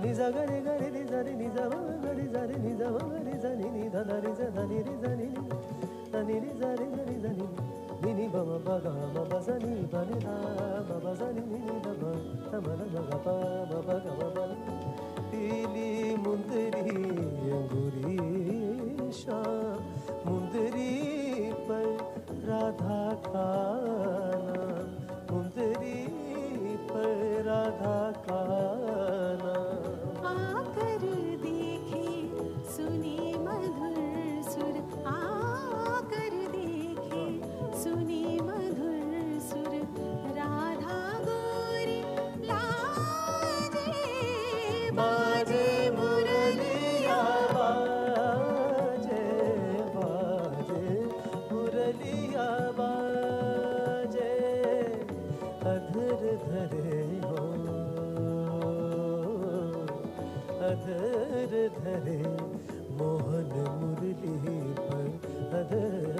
ni za ga re ni za re ni za ma ga re za ni za ma ga re za ni da da re za ni re za ni ni za re ni ni ba ma ba ga ma ba za ni ba ni da ba ba za ni da ba ta ma da ga pa ma ba ga ma ba पीली मुंदरी अंगूरी शाम मुंदरी पर राधा का नाम मुंदरी पर राधा का नाम आकर देखे सुने मधुर सुर आकर देखे सुने मधुर सुर राधा गोरी लाजे बाजे मुरलिया बाजे बाजे मुरलिया बाजे अधर धरे हो अधर धरे मोहन मुरली पर अधर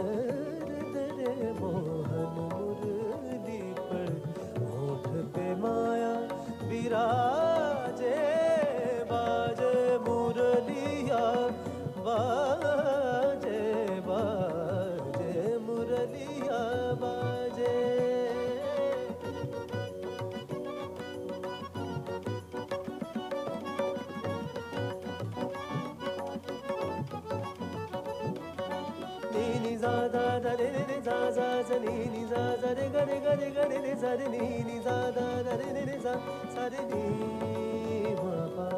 धरे मोहन मुरली पर होठ पे माया विराजे बाजे मुरलिया बाजे बाजे मुरलिया बाजे नी za da da re re za za za ni za za re ga re ga re ga re za re ni za da da re za sa re ni ma pa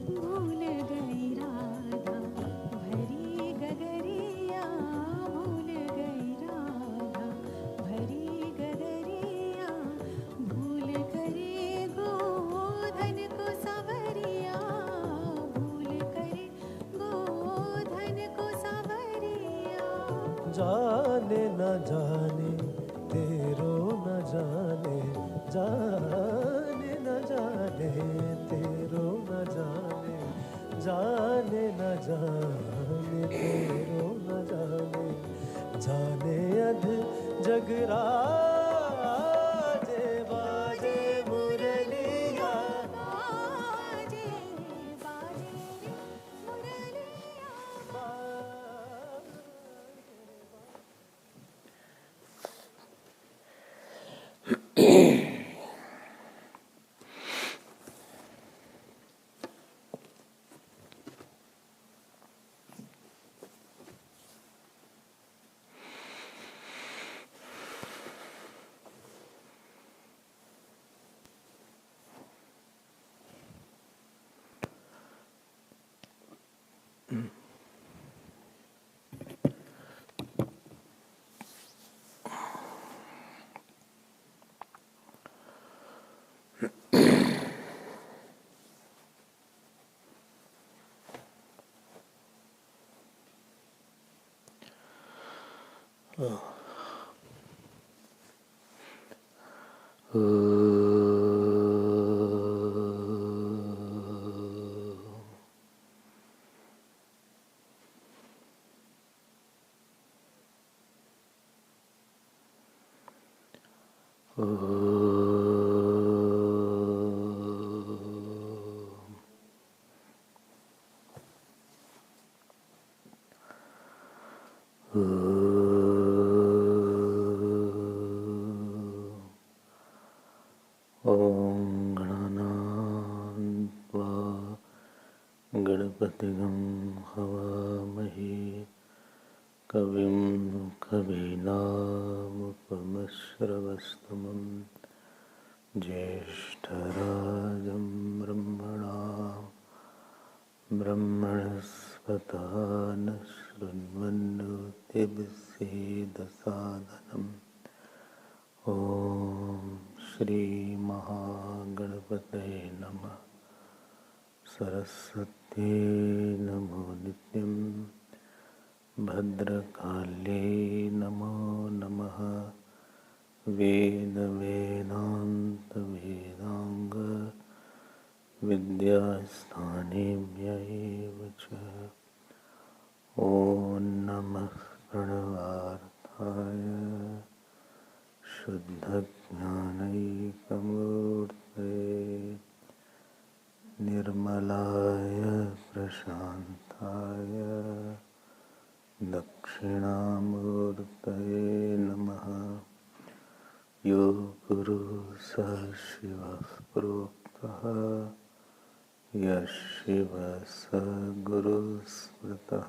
भूल गई राधा भरी गगरिया भूल गई राधा भरी गगरिया भूल करे गोधन को सवरिया भूल करे गोधन को सवरिया जाने न जाने तेरो न जाने जाने न जाने तेरो न जाने जाने न जाने तेरो न जाने जाने अध जगराजे बाजे मुरलिया बाजे बाजे मुरलिया गणपतिगं हवामहे कविं कवीनामुपमश्रवस्तमं ज्येष्ठराजं ब्रह्मणस्पत नः शृण्वन्नोतिभिस्सेदसादनम् ॐ श्रीमहागणपतये नमः। सरस्वत्यै नमो नित्यं भद्रकाल्यै नमो नमः। वेदान्त विद्यास्थानेभ्यः च ॐ नमः प्रणवार्थाय शुद्धज्ञानैकमूर्तये निर्मलाय प्रशान्ताय दक्षिणामूर्तये नमः। यो गुरु स शिवः प्रोक्तः यः शिवः स गुरुः स्मृतः।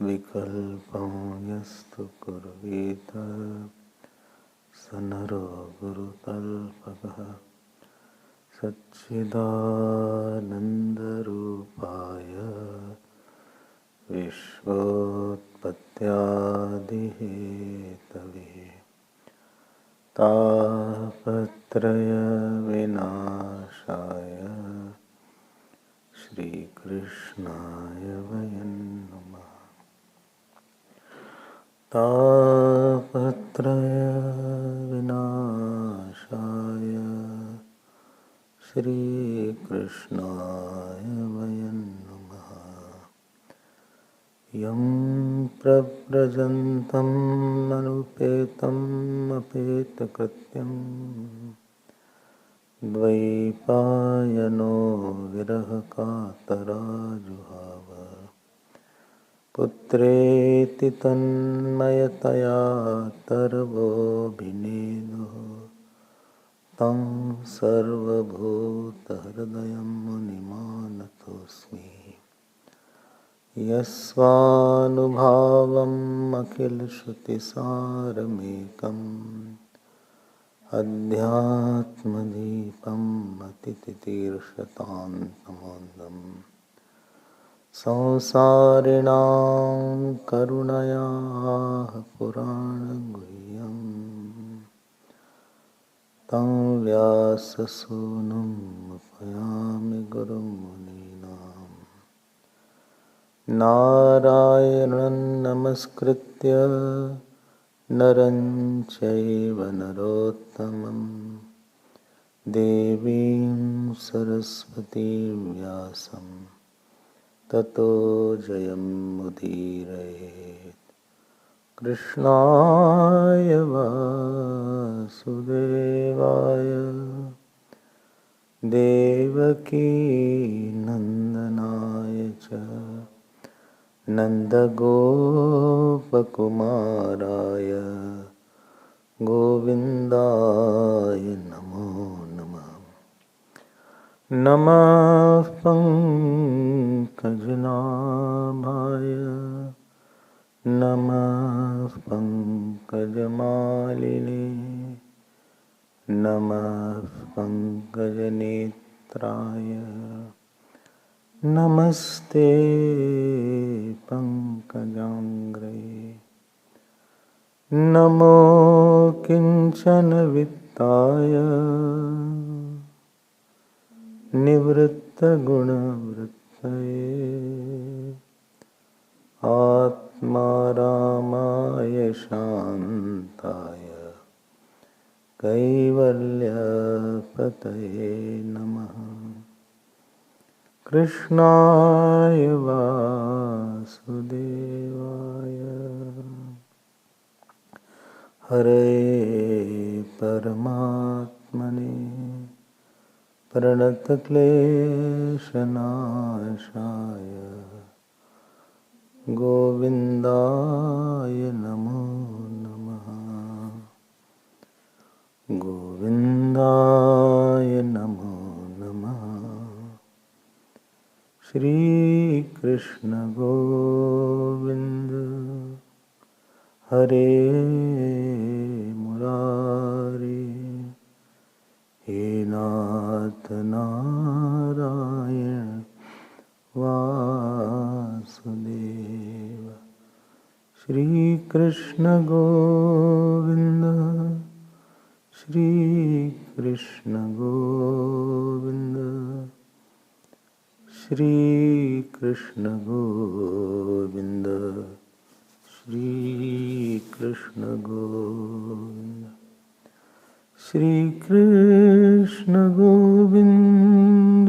विकल्पं यस्तु कुर्वीत स नरो गुरुतल्पकः। सच्चिदानन्दरूपाय विश्वोत्पत्त्यादिहेतवे तापत्रयविनाशाय श्रीकृष्णाय वयं नमः। तापत्रयविनाशाय श्रीकृष्णाय वयं नमः। यं प्रव्रजन्तम् अनुपेतम् अपेतकृत्यं द्वैपायनो विरहकातराजुहाव। पुत्रेति तन्मयतया तर्वोऽभिनेदुः तं सर्वभूतहृदयं मुनिमानतोऽस्मि। यस्वानुभावम् अखिलश्रुतिसारमेकम् अध्यात्मदीपम् अतितितीर्षतान्तमोदम् संसारिणां करुणयाः पुराणगुह्यम् तं व्याससूनुम् उपयामि गुरुं मुनीनाम्। नारायणं नमस्कृत्य नरं चैव नरोत्तमं देवीं सरस्वतीं व्यासं ततो जयमुदीरयेत्। कृष्णाय वासुदेवाय देवकीनन्दनाय च नन्दगोपकुमाराय गोविन्दाय नमो नमः। नमः पङ्कजनाभाय नमः पङ्कजमालिने नमः पङ्कजनेत्राय नमस्ते पङ्कजाङ्घ्रे। नमो किञ्चन वित्ताय निवृत्तगुणवृत्तये आत्मारामाय शान्ताय कैवल्यपतये नमः। कृष्णाय वासुदेवाय हरे परमात्मने प्रणतक्लेशनाशाय गोविन्दाय नमो नमः। गोविन्दाय नमो नमः। श्रीकृष्ण गोविन्द हरे मुरारे हे नाथ नारायण वासुदेव। श्रीकृष्ण गोविन्द श्रीकृष्ण गोविन्द श्रीकृष्ण गोविन्द श्रीकृष्ण गोविन्द श्रीकृष्ण गोविन्द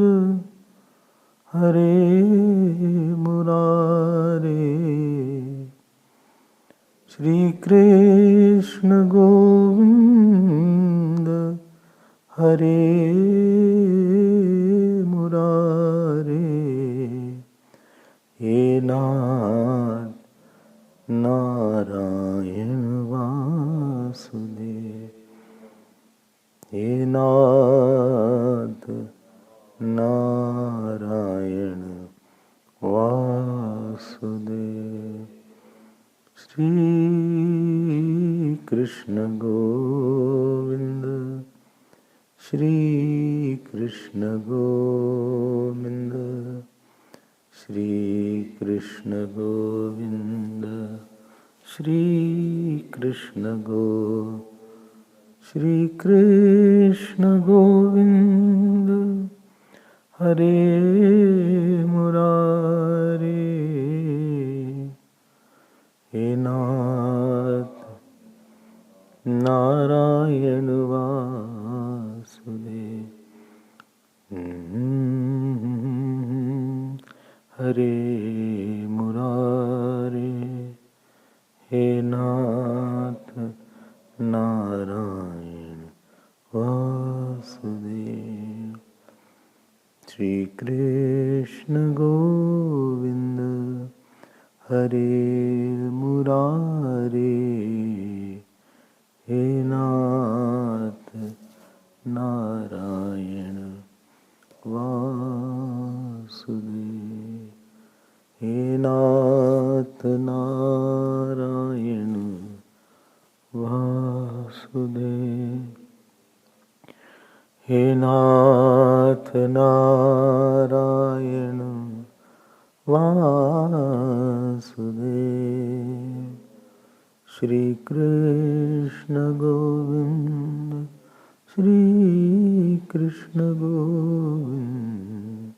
हरे मुरारे Shrikrishna Govind Hare Murare, He Nath Narayan Vasudev, He Nath Narayan Vasudev. Shri Krishna Govinda, Shri Krishna Govinda, Shri Krishna Govinda, Shri Krishna Govinda, Shri Krishna Govinda, Hare Murare, He Nath Narayan Vasudev. Hare Murare, He Nath Narayan Vasudev. Shri Krishna Govinda, Hare Murare, He Nath Narayana Vasudev, He Nath Narayana Vasudev, He Nath Narayana Vasudev. Shri Krishna Govinda, Shri Krishna Govinda,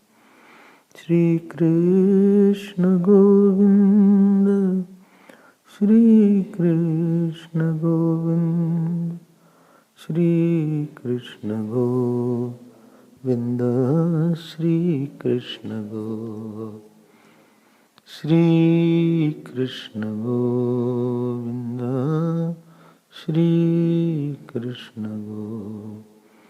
Shri Krishna Govinda, Shri Krishna Govinda, Shri Krishna Govinda, Shri Krishna Govinda, Shri Krishna Govinda, Shri Krishna Govinda,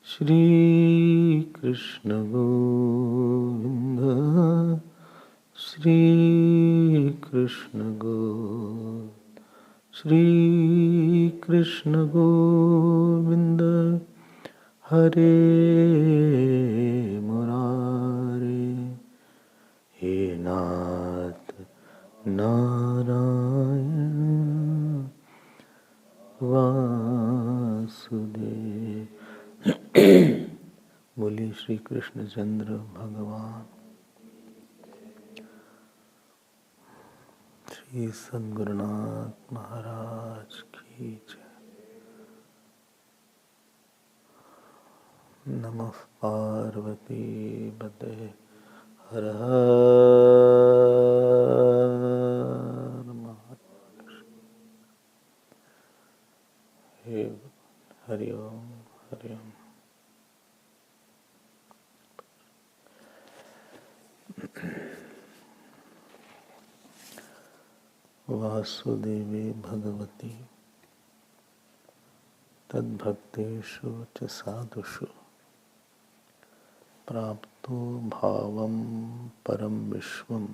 Shri Krishna Govinda, Shri Krishna Govinda, Shri Krishna Govinda, Hare Murare, He Nath Narayan Vasudev. बोलिए श्री कृष्णचंद्र भगवान, श्री सद्गुरुनाथ महाराज की जय। नमः पार्वती पते, हर हर महादेव। हे हरि ओम, हरि ओम। वासुदेवे भगवती तद्भक्तेषु च साधुषु प्राप्तो भावं परम विश्वं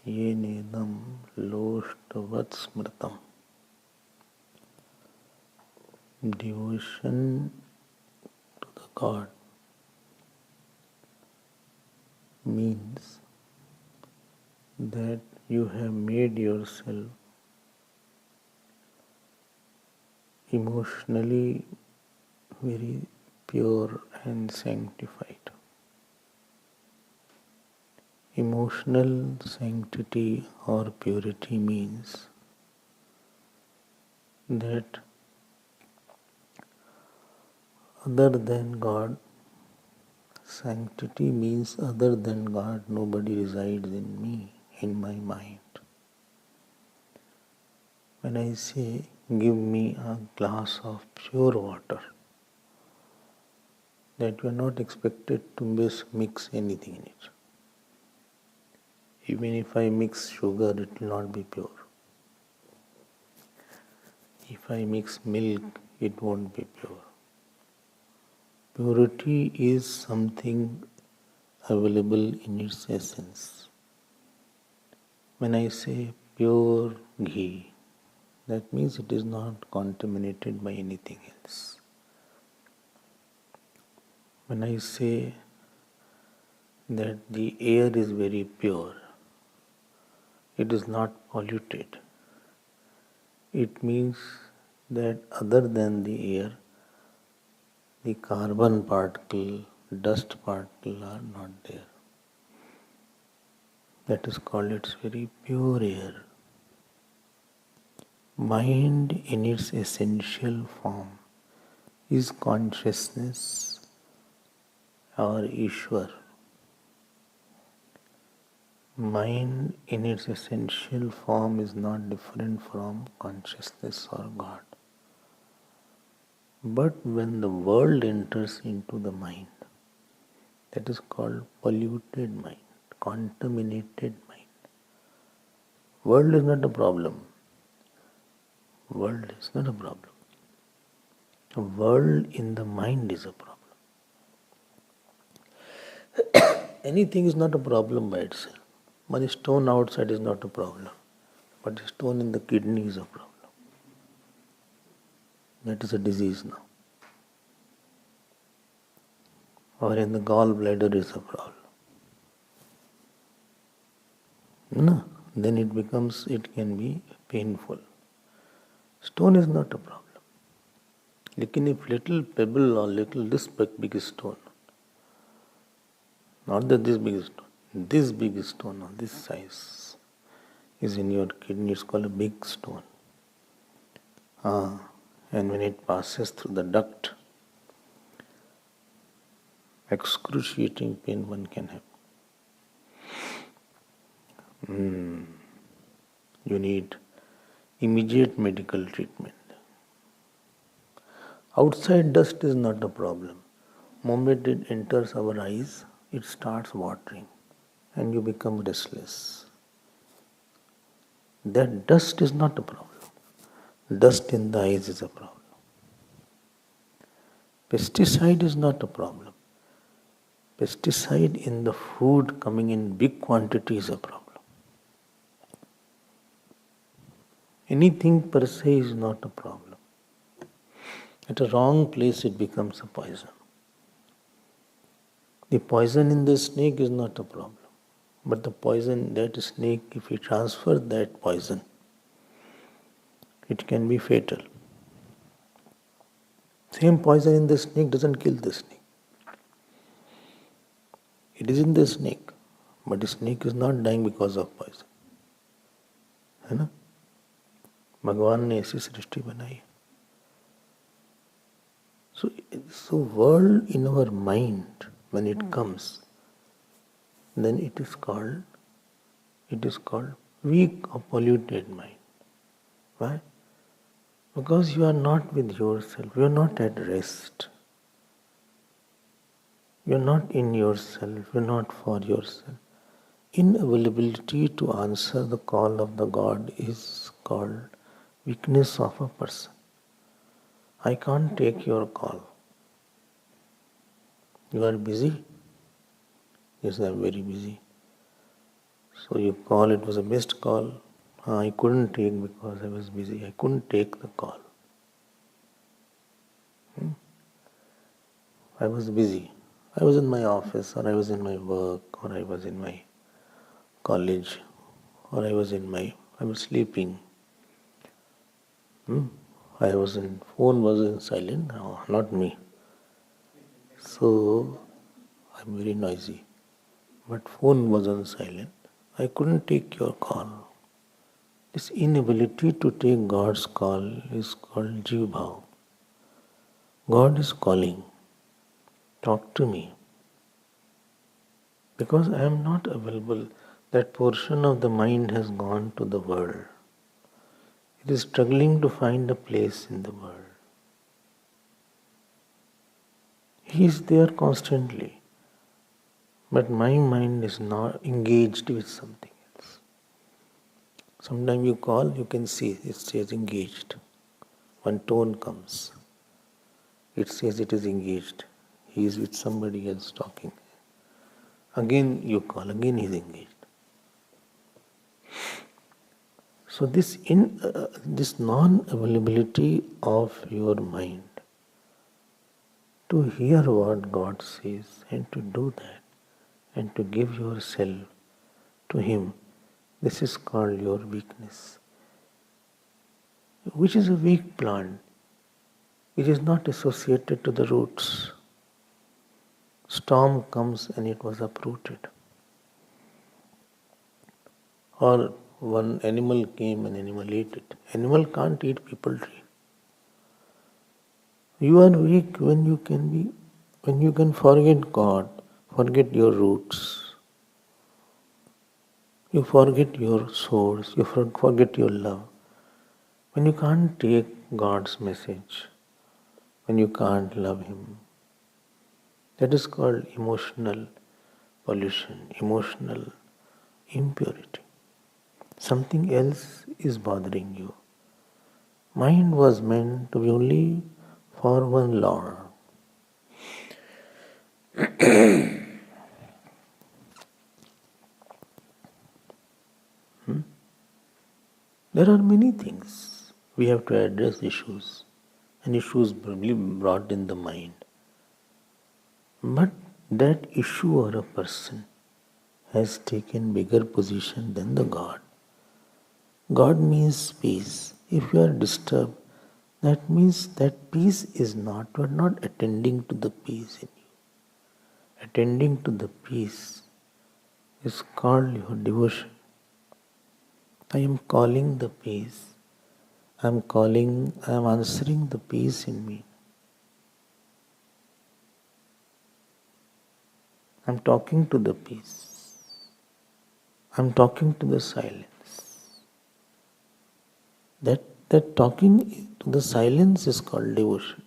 येनेदं लोष्टवत् स्मृतम्। Devotion to the God means that you have made yourself emotionally very pure and sanctified. Emotional sanctity or purity means that other than God, sanctity means other than God, nobody resides in me, in my mind. When I say, give me a glass of pure water, that you are not expected to mix anything in it. Even if I mix sugar, it will not be pure. If I mix milk, it won't be pure. Purity is something available in its essence. When I say pure ghee, that means it is not contaminated by anything else. When I say that the air is very pure, it is not polluted. It means that other than the air, the carbon particle, dust particle are not there. That is called its very pure air. Mind in its essential form is consciousness or Ishwar. Mind in its essential form is not different from consciousness or God. But when the world enters into the mind, that is called polluted mind, contaminated mind. World is not a problem. World is not a problem. A world in the mind is a problem. Anything is not a problem by itself. One stone outside is not a problem, but a stone in the kidney is a problem. That is a disease now. Or in the gallbladder is a problem. No, then it can be painful. Stone is not a problem. Lekin if little pebble or this big stone, not that this big stone of this size is in your kidney, it's called a big stone. And when it passes through the duct, excruciating pain one can have. You need immediate medical treatment. Outside dust is not a problem. Moment it enters our eyes, it starts watering and you become restless. That dust is not a problem. Dust in the eyes is a problem. Pesticide is not a problem. Pesticide in the food coming in big quantity is a problem. Anything per se is not a problem. At a wrong place it becomes a poison. The poison in the snake is not a problem. But the poison, that snake, if we transfer that poison, it can be fatal. Same poison in the snake doesn't kill the snake. It is in the snake, but the snake is not dying because of poison. है ना? भगवान ने ऐसी सृष्टि बनाई. So world in our mind, when it comes, then it is called weak or polluted mind. Why? Because you are not with yourself, you are not at rest. You are not in yourself, you are not for yourself. Inavailability to answer the call of the God is called weakness of a person. I can't take your call. You are busy? Yes, I am very busy. So you call, it was a missed call. I couldn't take because I was busy. I couldn't take the call. I was busy. I was in my office, or I was in my work, or I was in my college, or I was sleeping. Phone was in silent, no, not me. So I'm very noisy. But phone was on silent. I couldn't take your call. This inability to take God's call is called Jiv Bhav. God is calling. Talk to me. Because I am not available, that portion of the mind has gone to the world. It is struggling to find a place in the world. He is there constantly. But my mind is not engaged with something else. Sometimes you call, you can see it says engaged. One tone comes. It says it is engaged. he is with somebody else talking. Again you call, again he is engaged. So this non-availability of your mind to hear what God says and to do that and to give yourself to Him, this is called your weakness, which is a weak plant, which is not associated to the roots. Storm comes and it was uprooted. Or one animal came and animal ate it. Animal can't eat people tree. You are weak when you can forget God, forget your roots. You forget your source, you forget your love. When you can't take God's message, when you can't love Him, that is called emotional pollution, emotional impurity. Something else is bothering you. Mind was meant to be only for one Lord. There are many things. We have to address issues, and issues probably brought in the mind. But that issue or a person has taken bigger position than the God. God means peace. If you are disturbed, that means that peace is not, you are not attending to the peace in you. Attending to the peace is called your devotion. I am calling the peace. I am answering the peace in me. I am talking to the peace. I am talking to the silence. That talking to the silence is called devotion.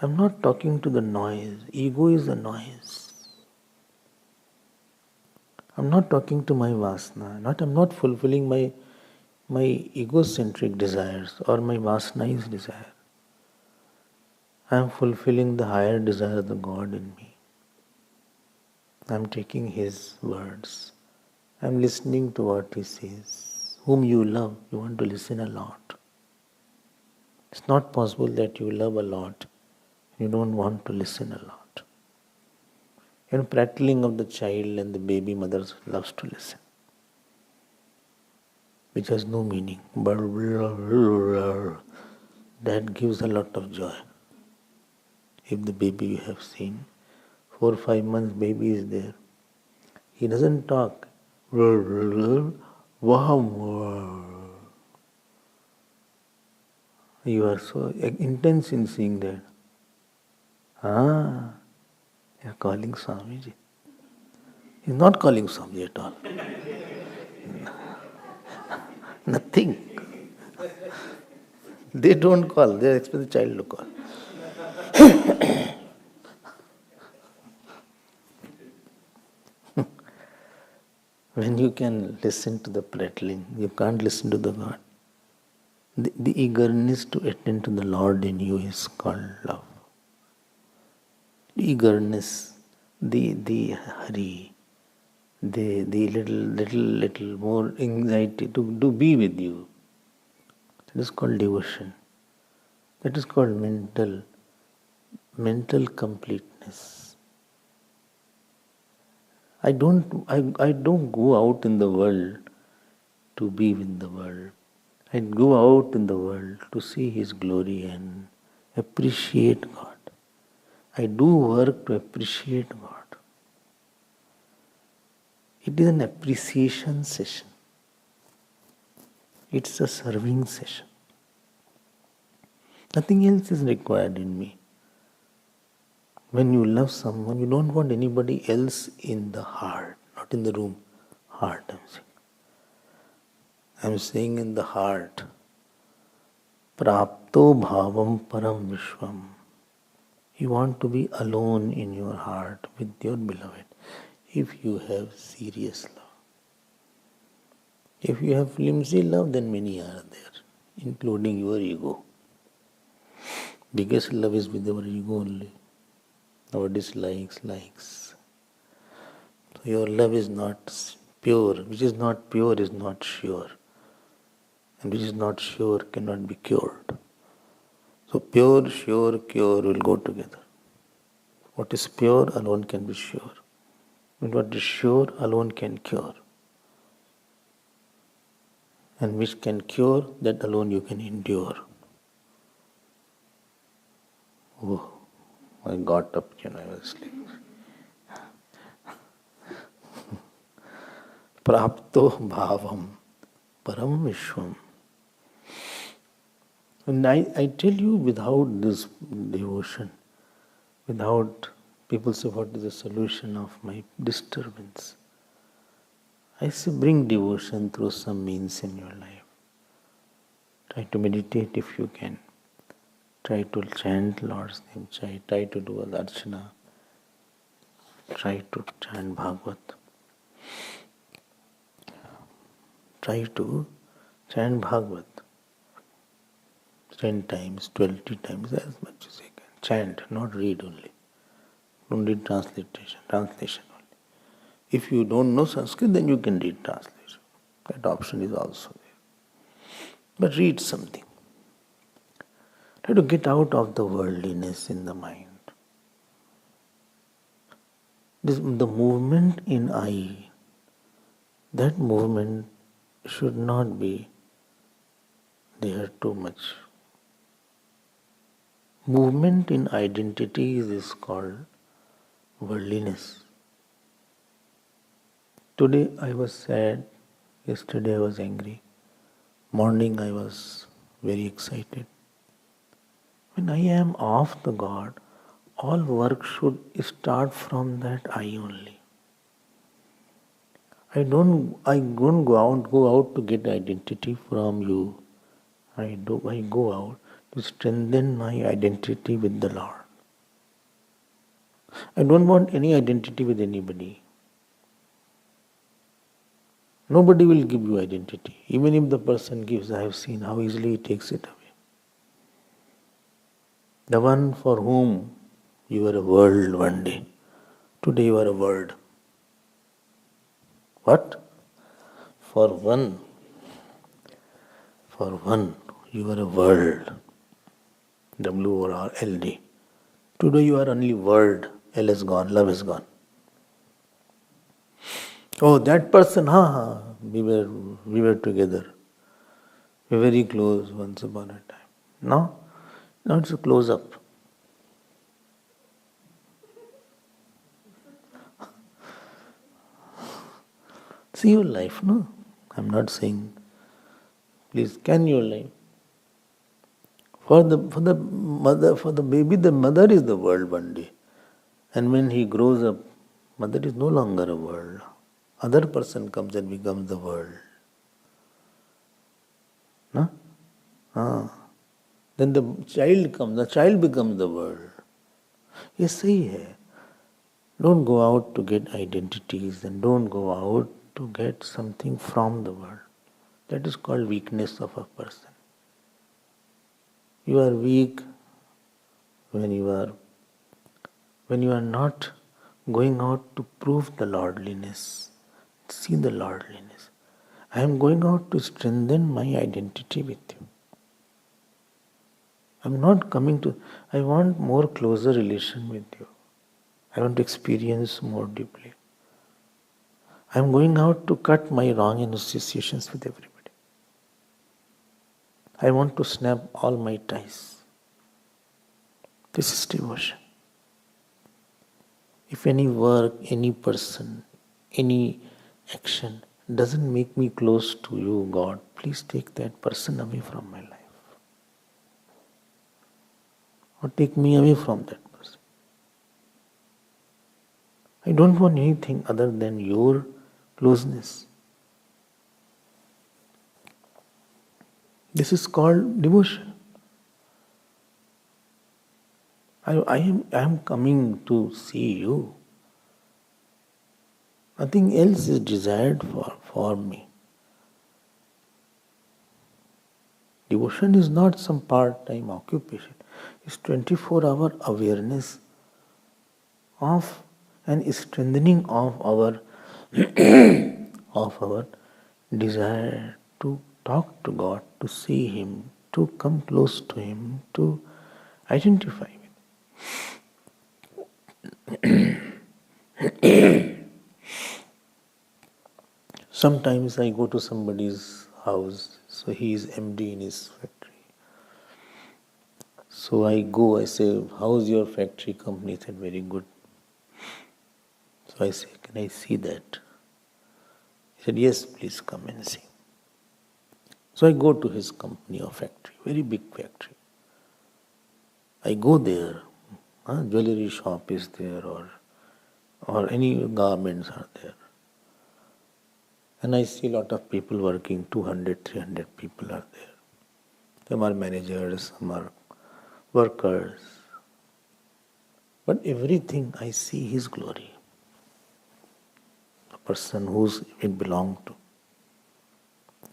I am not talking to the noise. Ego is the noise. I am not talking to my vasana. I am not fulfilling my egocentric desires or my vasana's desire. I am fulfilling the higher desire of the God in me. I am taking His words. I am listening to what He says. Whom you love, you want to listen a lot. It's not possible that you love a lot, you don't want to listen a lot. Prattling of the child and the baby mother loves to listen, which has no meaning. That gives a lot of joy. If the baby you have seen, 4 or 5 months baby is there, he doesn't talk. Wow. You are so intense in seeing that. You are calling Swamiji. He is not calling Swamiji at all. Nothing. They don't call, they expect the child to call. When you can listen to the prattling, you can't listen to the God. The eagerness to attend to the Lord in you is called love. The eagerness, the hurry, the little more anxiety to be with you. That is called devotion. That is called mental completeness. I don't go out in the world to be with the world. I go out in the world to see His glory and appreciate God. I do work to appreciate God. It is an appreciation session. It's a serving session. Nothing else is required in me. When you love someone, you don't want anybody else in the heart, not in the room. Heart, I'm saying in the heart. Prapto bhavam param vishvam. You want to be alone in your heart with your beloved if you have serious love. If you have flimsy love, then many are there, including your ego. Biggest love is with our ego only. our dislikes, likes. So your love is not pure. Which is not pure is not sure. And which is not sure cannot be cured. So pure, sure, cure will go together. What is pure alone can be sure. And what is sure alone can cure. And which can cure, that alone you can endure. Oh, I got up, I was sleeping. Prapto bhavam param vishwam. And I tell you, without this devotion, without people say, what is the solution of my disturbance? I say, bring devotion through some means in your life. Try to meditate if you can. Try to chant Lord's name. Try to do archana. Try to chant Bhagavat. Try to chant Bhagavat 10 times, 20 times, as much as you can. Chant, not read only. Don't read translation only. If you don't know Sanskrit, then you can read translation. That option is also there. But read something. Try to get out of the worldliness in the mind. The movement in I, that movement should not be there too much. Movement in identities is called worldliness. Today I was sad, yesterday I was angry, morning I was very excited. When I am of the God, all work should start from that I only. I don't go out to get identity from you. I go out to strengthen my identity with the Lord. I don't want any identity with anybody. Nobody will give you identity. Even if the person gives, I have seen how easily he takes it away. The one for whom you were a world one day, today you are a word. What? For one, you are a world. W or LD. Today you are only word. L is gone, love is gone. Oh, that person, we were together. We were very close once upon a time. Now it's a close up. See your life, no? I'm not saying, please scan your life. For the baby, the mother is the world one day. And when he grows up, mother is no longer a world. Other person comes and becomes the world. No? Then the child becomes the world. ये सही है. Don't go out to get identities and don't go out to get something from the world. That is called weakness of a person. You are weak when you are not going out to prove the lordliness. See the lordliness. I am going out to strengthen my identity with you. I am not coming to, I want more closer relation with you. I want to experience more deeply. I am going out to cut my wrong associations with everybody. I want to snap all my ties. This is devotion. If any work, any person, any action doesn't make me close to you, God, please take that person away from my life. Or take me away from that person. I don't want anything other than your closeness. This is called devotion. I am coming to see you. Nothing else is desired for me. Devotion is not some part-time occupation. It's 24-hour awareness of and strengthening of our of our desire to talk to God, to see Him, to come close to Him, to identify with. Sometimes I go to somebody's house, so he is MD in his factory. So I go, I say, how's your factory company? He said, very good. So I say, can I see that? He said, yes, please come and see. So I go to his company or factory, very big factory. I go there, jewelry shop is there or any garments are there. And I see a lot of people working, 200, 300 people are there. Some are managers, some are workers. But everything I see His glory. The person whose it belonged to.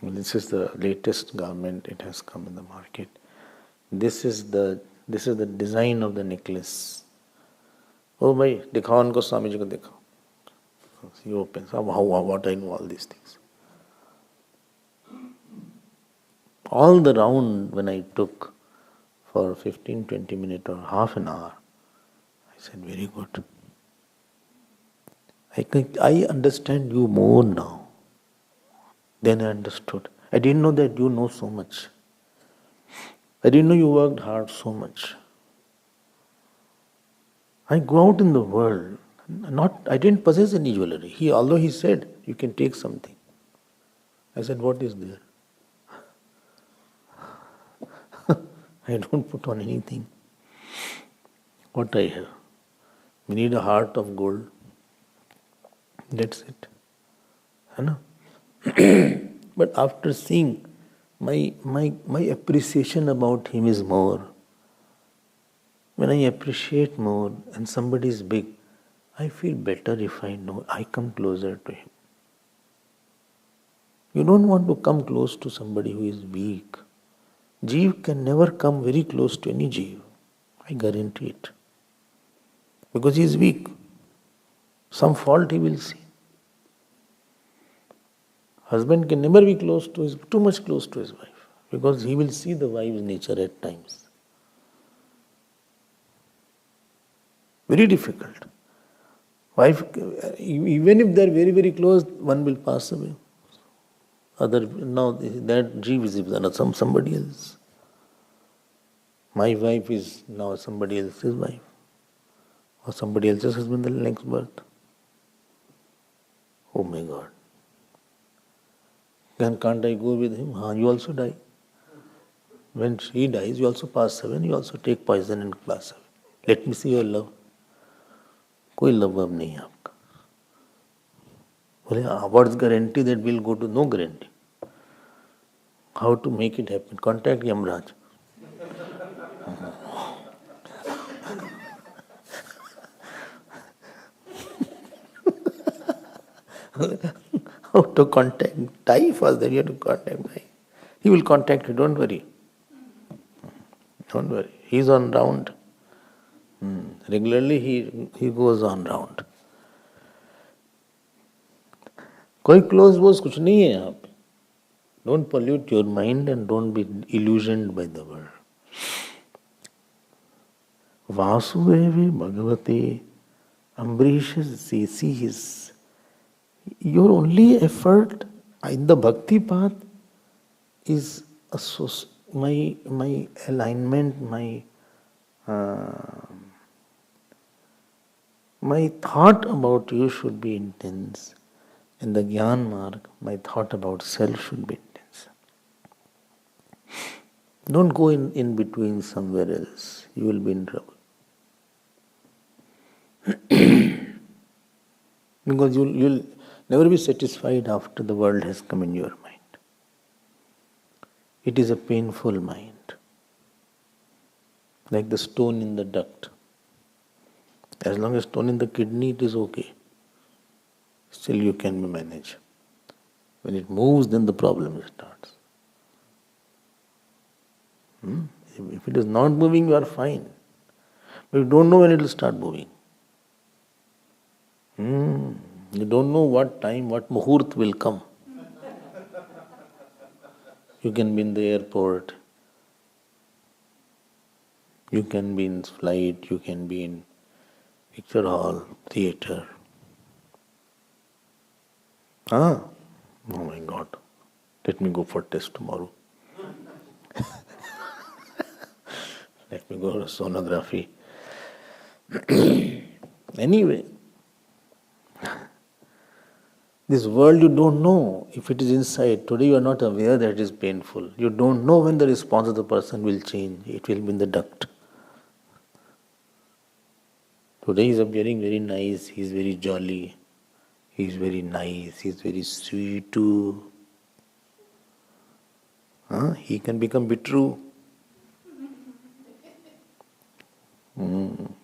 This is the latest garment, it has come in the market. This is the design of the necklace. Oh bhai, दिखाओ उनको स्वामी जी को दिखाओ. He opens. What I know all these things. All the round when I took for 15-20 minutes or half an hour, I said, very good. I understand you more now than I understood. I didn't know that you know so much. I didn't know you worked hard so much. I go out in the world, I didn't possess any jewelry. Although he said, you can take something. I said, what is there? I don't put on anything. What I have? We need a heart of gold. That's it. But after seeing, my appreciation about him is more. When I appreciate more and somebody is big, I feel better if I know I come closer to him. You don't want to come close to somebody who is weak. Jeev can never come very close to any Jeev. I guarantee it. Because he is weak. Some fault he will see. Husband can never be too much close to his wife. Because he will see the wife's nature at times. Very difficult. Wife, even if they are very, very close, one will pass away. Now that Jeev is somebody else. My wife is now somebody else's wife. Or somebody else's husband in the next birth. Oh my God. Then can't I go with him? You also die. When she dies, you also pass away and you also take poison and pass away. Let me see your love. कोई love अब नहीं है आपका. बोले what's guarantee that we'll go to? No guarantee. How to make it happen? Contact Yamraj. How to contact? Die first, then you have to contact die. He will contact you, don't worry. Don't worry. He's on round. Regularly he goes on round. कोई close was कुछ नहीं है यहाँ पे. Don't pollute your mind and don't be illusioned by the world. Vasudevi Bhagavate Ambarish, see his. Your only effort in the bhakti path is my alignment, my thought about you should be intense. In the Gyan Marg, my thought about self should be intense. Don't go in between somewhere else. You will be in trouble. Because you'll never be satisfied after the world has come in your mind. It is a painful mind. Like the stone in the duct. As long as stone in the kidney, it is okay. Still you can manage. When it moves, then the problem starts. If it is not moving, you are fine. But you don't know when it will start moving. You don't know what time, what muhurt will come. You can be in the airport, you can be in flight, you can be in picture hall, theater. Oh my God, let me go for test tomorrow. Let me go to sonography. Anyway, this world you don't know if it is inside. Today you are not aware that it is painful. You don't know when the response of the person will change. It will be in the duct. Today he is appearing very nice, he is very jolly, he is very nice, he is very sweet too. He can become bitter.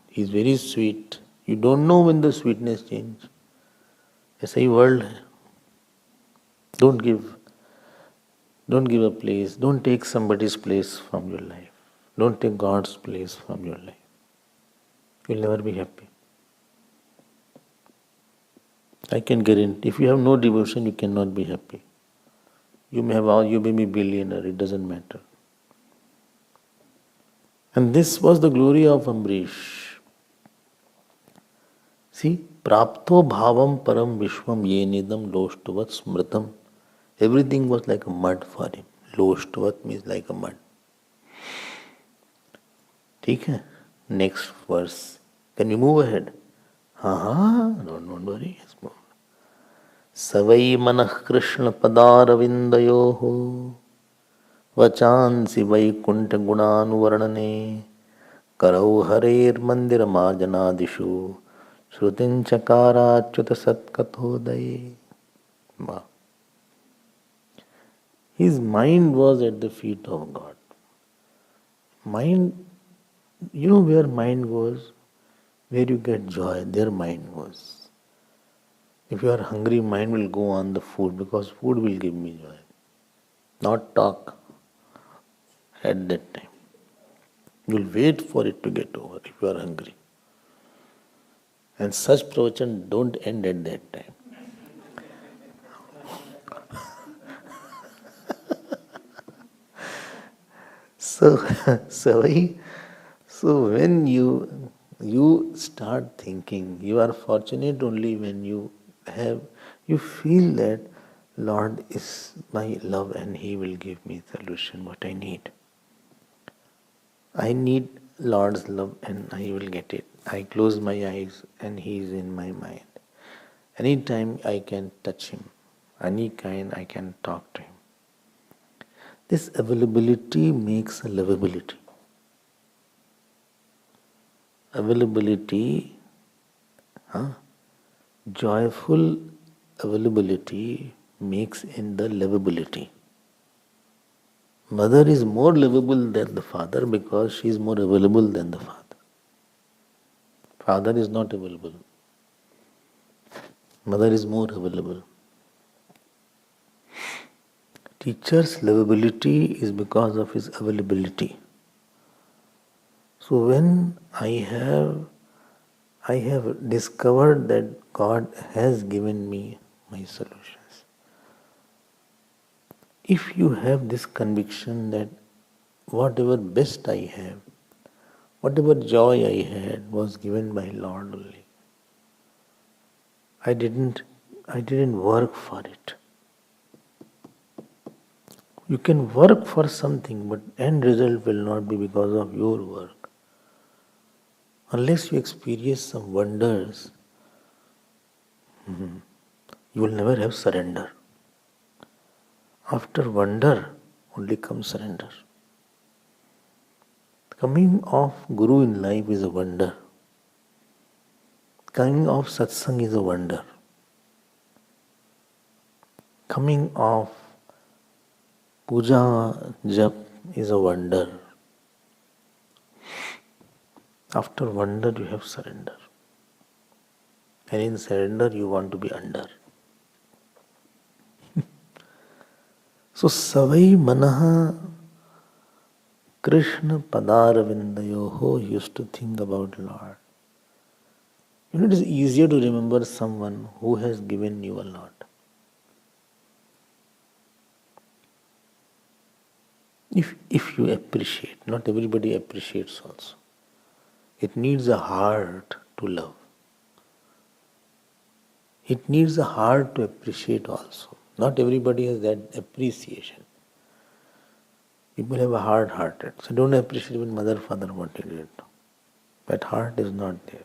He is very sweet. You don't know when the sweetness change. ऐसा ही world है. Don't give a place. Don't take somebody's place from your life. Don't take God's place from your life. You'll never be happy. I can guarantee. If you have no devotion, you cannot be happy. You may be billionaire. It doesn't matter. And this was the glory of Ambarish. See, prapto bhavam param vishwam yenidam loshtuvat smritam. Everything was like a mud for him. Loshtuvat means like a mud. ठीक है? Next verse. Can we move ahead? Don't worry. Let's move. Savai manah krishna padaravindayoho vachansi vaikunta gunanuvarnane karau harer mandira marjanadishu shrutin chakarachyuta satkathodaye. His mind was at the feet of God. Mind, you know where mind goes? Where you get joy, there mind goes. If you are hungry, mind will go on the food because food will give me joy. Not talk at that time. You will wait for it to get over if you are hungry. And such pravachan don't end at that time. So when you start thinking, you are fortunate only when you feel that Lord is my love and He will give me solution what I need. I need Lord's love and I will get it. I close my eyes and He is in my mind. Anytime I can touch Him, any kind I can talk to Him. This availability makes a livability. Availability, joyful availability makes in the livability. Mother is more livable than the father because she is more available than the father. Father is not available. Mother is more available. Teacher's livability is because of his availability. So when I have discovered that God has given me my solutions. If you have this conviction that whatever best I have, whatever joy I had was given by Lord only. I didn't work for it. You can work for something, but end result will not be because of your work. Unless you experience some wonders, you will never have surrender. After wonder, only comes surrender. Coming of Guru in life is a wonder. Coming of satsang is a wonder. Coming of puja, jap is a wonder. After wonder you have surrender. And in surrender you want to be under. So savai manaha Krishna padaravindayoho used to think about Lord. It is easier to remember someone who has given you a lot. If you appreciate, not everybody appreciates also. It needs a heart to love. It needs a heart to appreciate also. Not everybody has that appreciation. People have a hard-hearted, so don't appreciate even mother, father what they did. That heart is not there.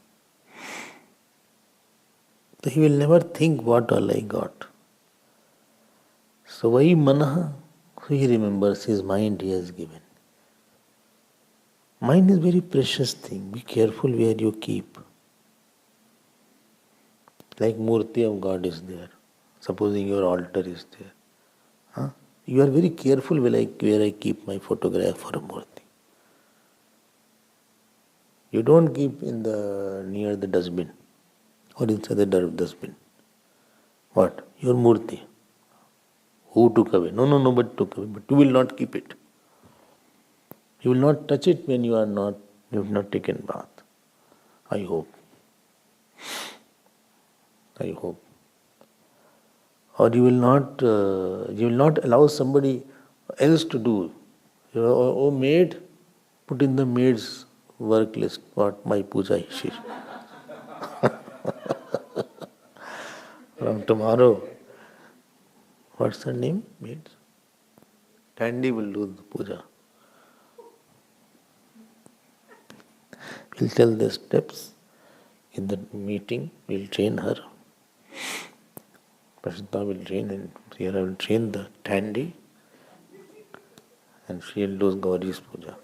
So he will never think what all I got. So why manaha? So he remembers his mind he has given. Mind is very precious thing. Be careful where you keep. Like murti of God is there. Supposing your altar is there. Huh? You are very careful where I keep my photograph or a murti. You don't keep near the dustbin or inside the dustbin. What? Your murti. Who took away? No, nobody took away. But you will not keep it. You will not touch it when you have not taken bath. I hope. Or you will not allow somebody else to do. Oh maid, put in the maid's work list what my puja is. From tomorrow, what's her name? Maid? Tandy will do the puja. We'll tell the steps in the meeting. We'll train her. Prashita will train, and here I will train the Tandy, and she will do Gauri's puja.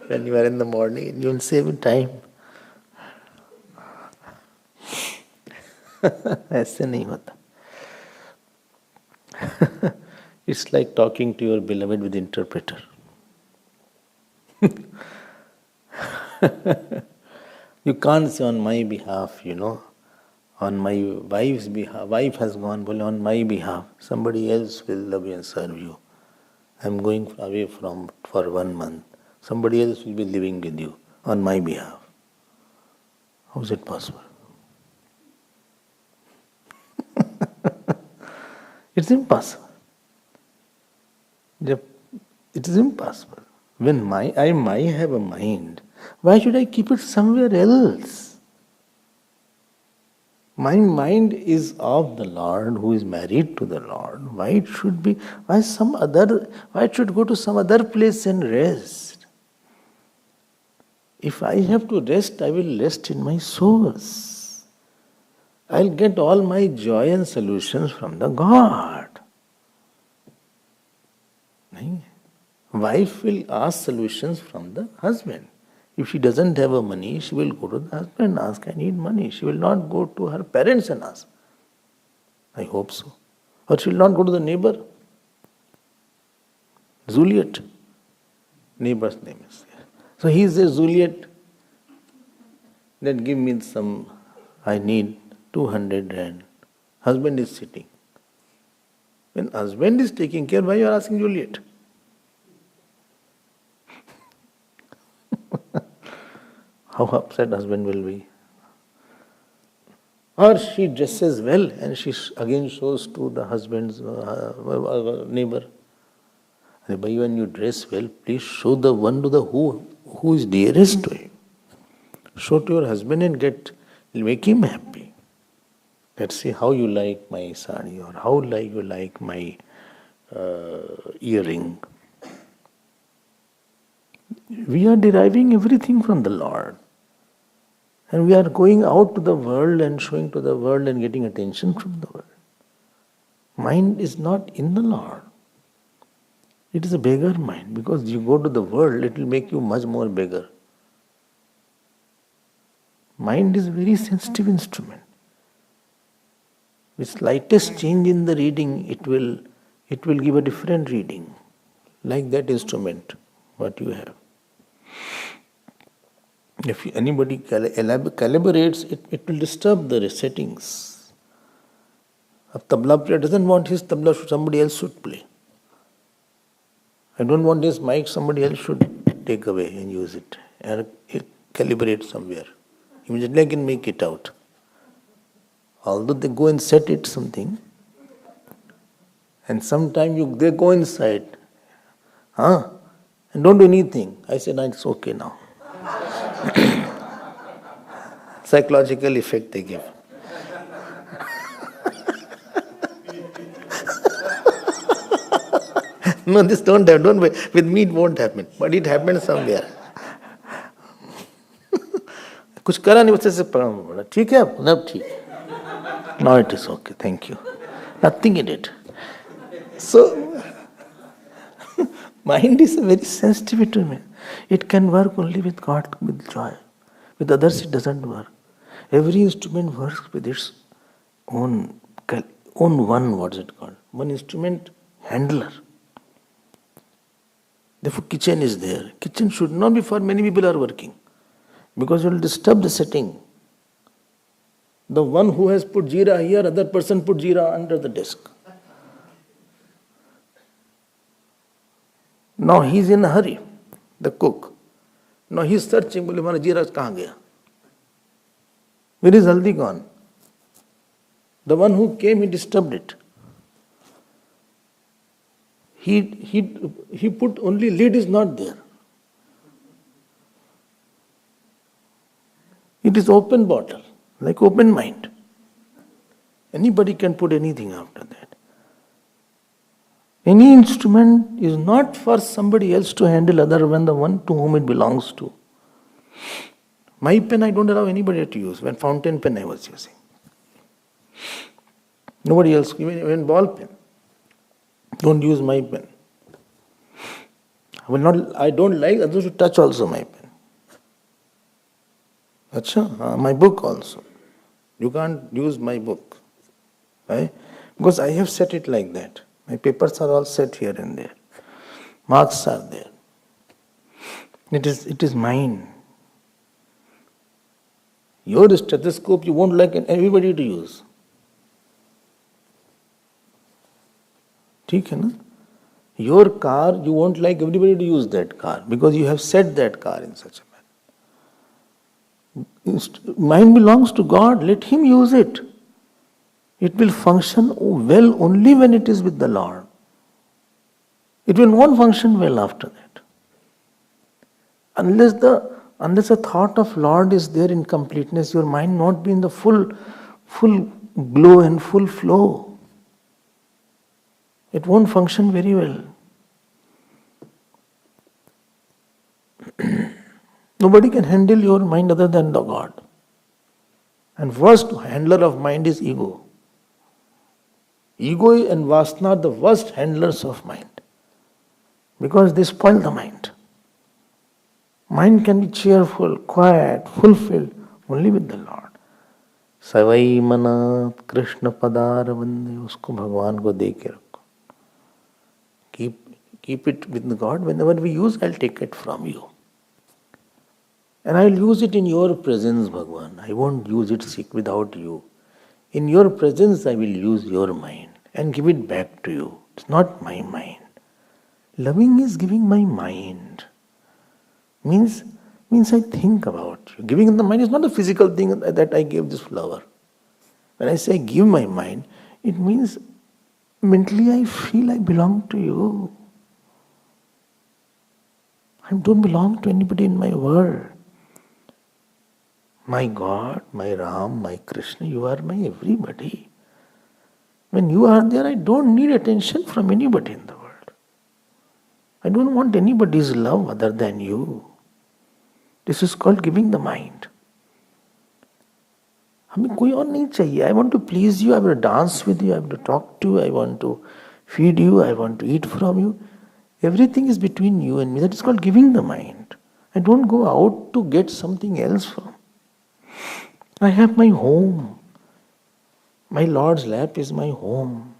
When you are in the morning, you will save time. ऐसे नहीं होता. It's like talking to your beloved with interpreter. You can't say on my behalf, on my wife's behalf. Wife has gone, but on my behalf, somebody else will love you and serve you. I'm going away for 1 month. Somebody else will be living with you on my behalf. How is it possible? It's impossible. It is impossible. When I might have a mind, why should I keep it somewhere else? My mind is of the Lord, who is married to the Lord. Why it should go to some other place and rest? If I have to rest, I will rest in my source. I'll get all my joy and solutions from the God. Wife will ask solutions from the husband. If she doesn't have a money, she will go to the husband and ask, I need money. She will not go to her parents and ask. I hope so. Or she will not go to the neighbor. Juliet. Neighbor's name is there. So he says, Juliet, then give me some, I need 200 rand. Husband is sitting. When husband is taking care, why you are asking Juliet? How upset husband will be. Or she dresses well and she again shows to the husband's neighbor. When you dress well, please show the one to the who is dearest to him. Show to your husband and make him happy. Let's see how you like my sari or how you like my earring. We are deriving everything from the Lord. And we are going out to the world and showing to the world and getting attention from the world. Mind is not in the Lord. It is a beggar mind, because you go to the world, it will make you much more beggar. Mind is a very sensitive instrument. With slightest change in the reading, it will give a different reading, like that instrument, what you have. If anybody calibrates, it will disturb the settings. A tabla player doesn't want his tabla somebody else should play. I don't want this mic somebody else should take away and use it and calibrate somewhere. Immediately I can make it out. Although they go and set it something, and sometime they go inside, and don't do anything. I said, it's okay now. Psychological effect they give. No, this don't with me it won't happen, but it happened somewhere. कुछ करा नहीं उससे बोला ठीक है अब ठीक. Now it is okay, thank you. Nothing in it. So mind is very sensitive to me. It can work only with God, with joy. With others it doesn't work. Every instrument works with its own one, what's it called? One instrument handler. Therefore kitchen is there. Kitchen should not be for many people are working, because it will disturb the setting. The one who has put jeera here, other person put jeera under the desk. Now he is in a hurry, the cook. Now he is searching, बोले हमारा जीरा कहाँ गया? Where is haldi gone? The one who came, he disturbed it. He put only lid is not there. It is open bottle, like open mind. Anybody can put anything after that. Any instrument is not for somebody else to handle other than the one to whom it belongs to. My pen I don't allow anybody to use. When fountain pen I was using. Nobody else, even ball pen. Don't use my pen. I don't like others to touch also my pen. Acha, my book also. You can't use my book. Right? Because I have set it like that. My papers are all set here and there. Marks are there. It is mine. Your stethoscope you won't like everybody to use. ठीक है ना? Your car you won't like everybody to use that car because you have set that car in such a manner. Mind belongs to God. Let Him use it. It will function well only when it is with the Lord. It will not function well after that. Unless a thought of Lord is there in completeness, your mind not be in the full glow and full flow. It won't function very well. Nobody can handle your mind other than the God. And worst handler of mind is ego. Ego and Vasana are the worst handlers of mind. Because they spoil the mind. Mind can be cheerful, quiet, fulfilled only with the Lord. Savai manat Krishna padar vande, usko Bhagwan ko de ke rakho. Keep it with God. Whenever we use, I'll take it from you. And I'll use it in your presence, Bhagwan. I won't use it without you. In your presence, I will use your mind and give it back to you. It's not my mind. Loving is giving my mind. Means I think about you. Giving the mind is not a physical thing that I gave this flower. When I say give my mind, it means mentally I feel I belong to you. I don't belong to anybody in my world. My God, my Ram, my Krishna, you are my everybody. When you are there, I don't need attention from anybody in the world. I don't want anybody's love other than you. This is called giving the mind. हमें कोई और नहीं चाहिए. I want to please you, I want to dance with you, I want to talk to you, I want to feed you, I want to eat from you. Everything is between you and me. That is called giving the mind. I don't go out to get something else from. I have my home. My Lord's lap is my home.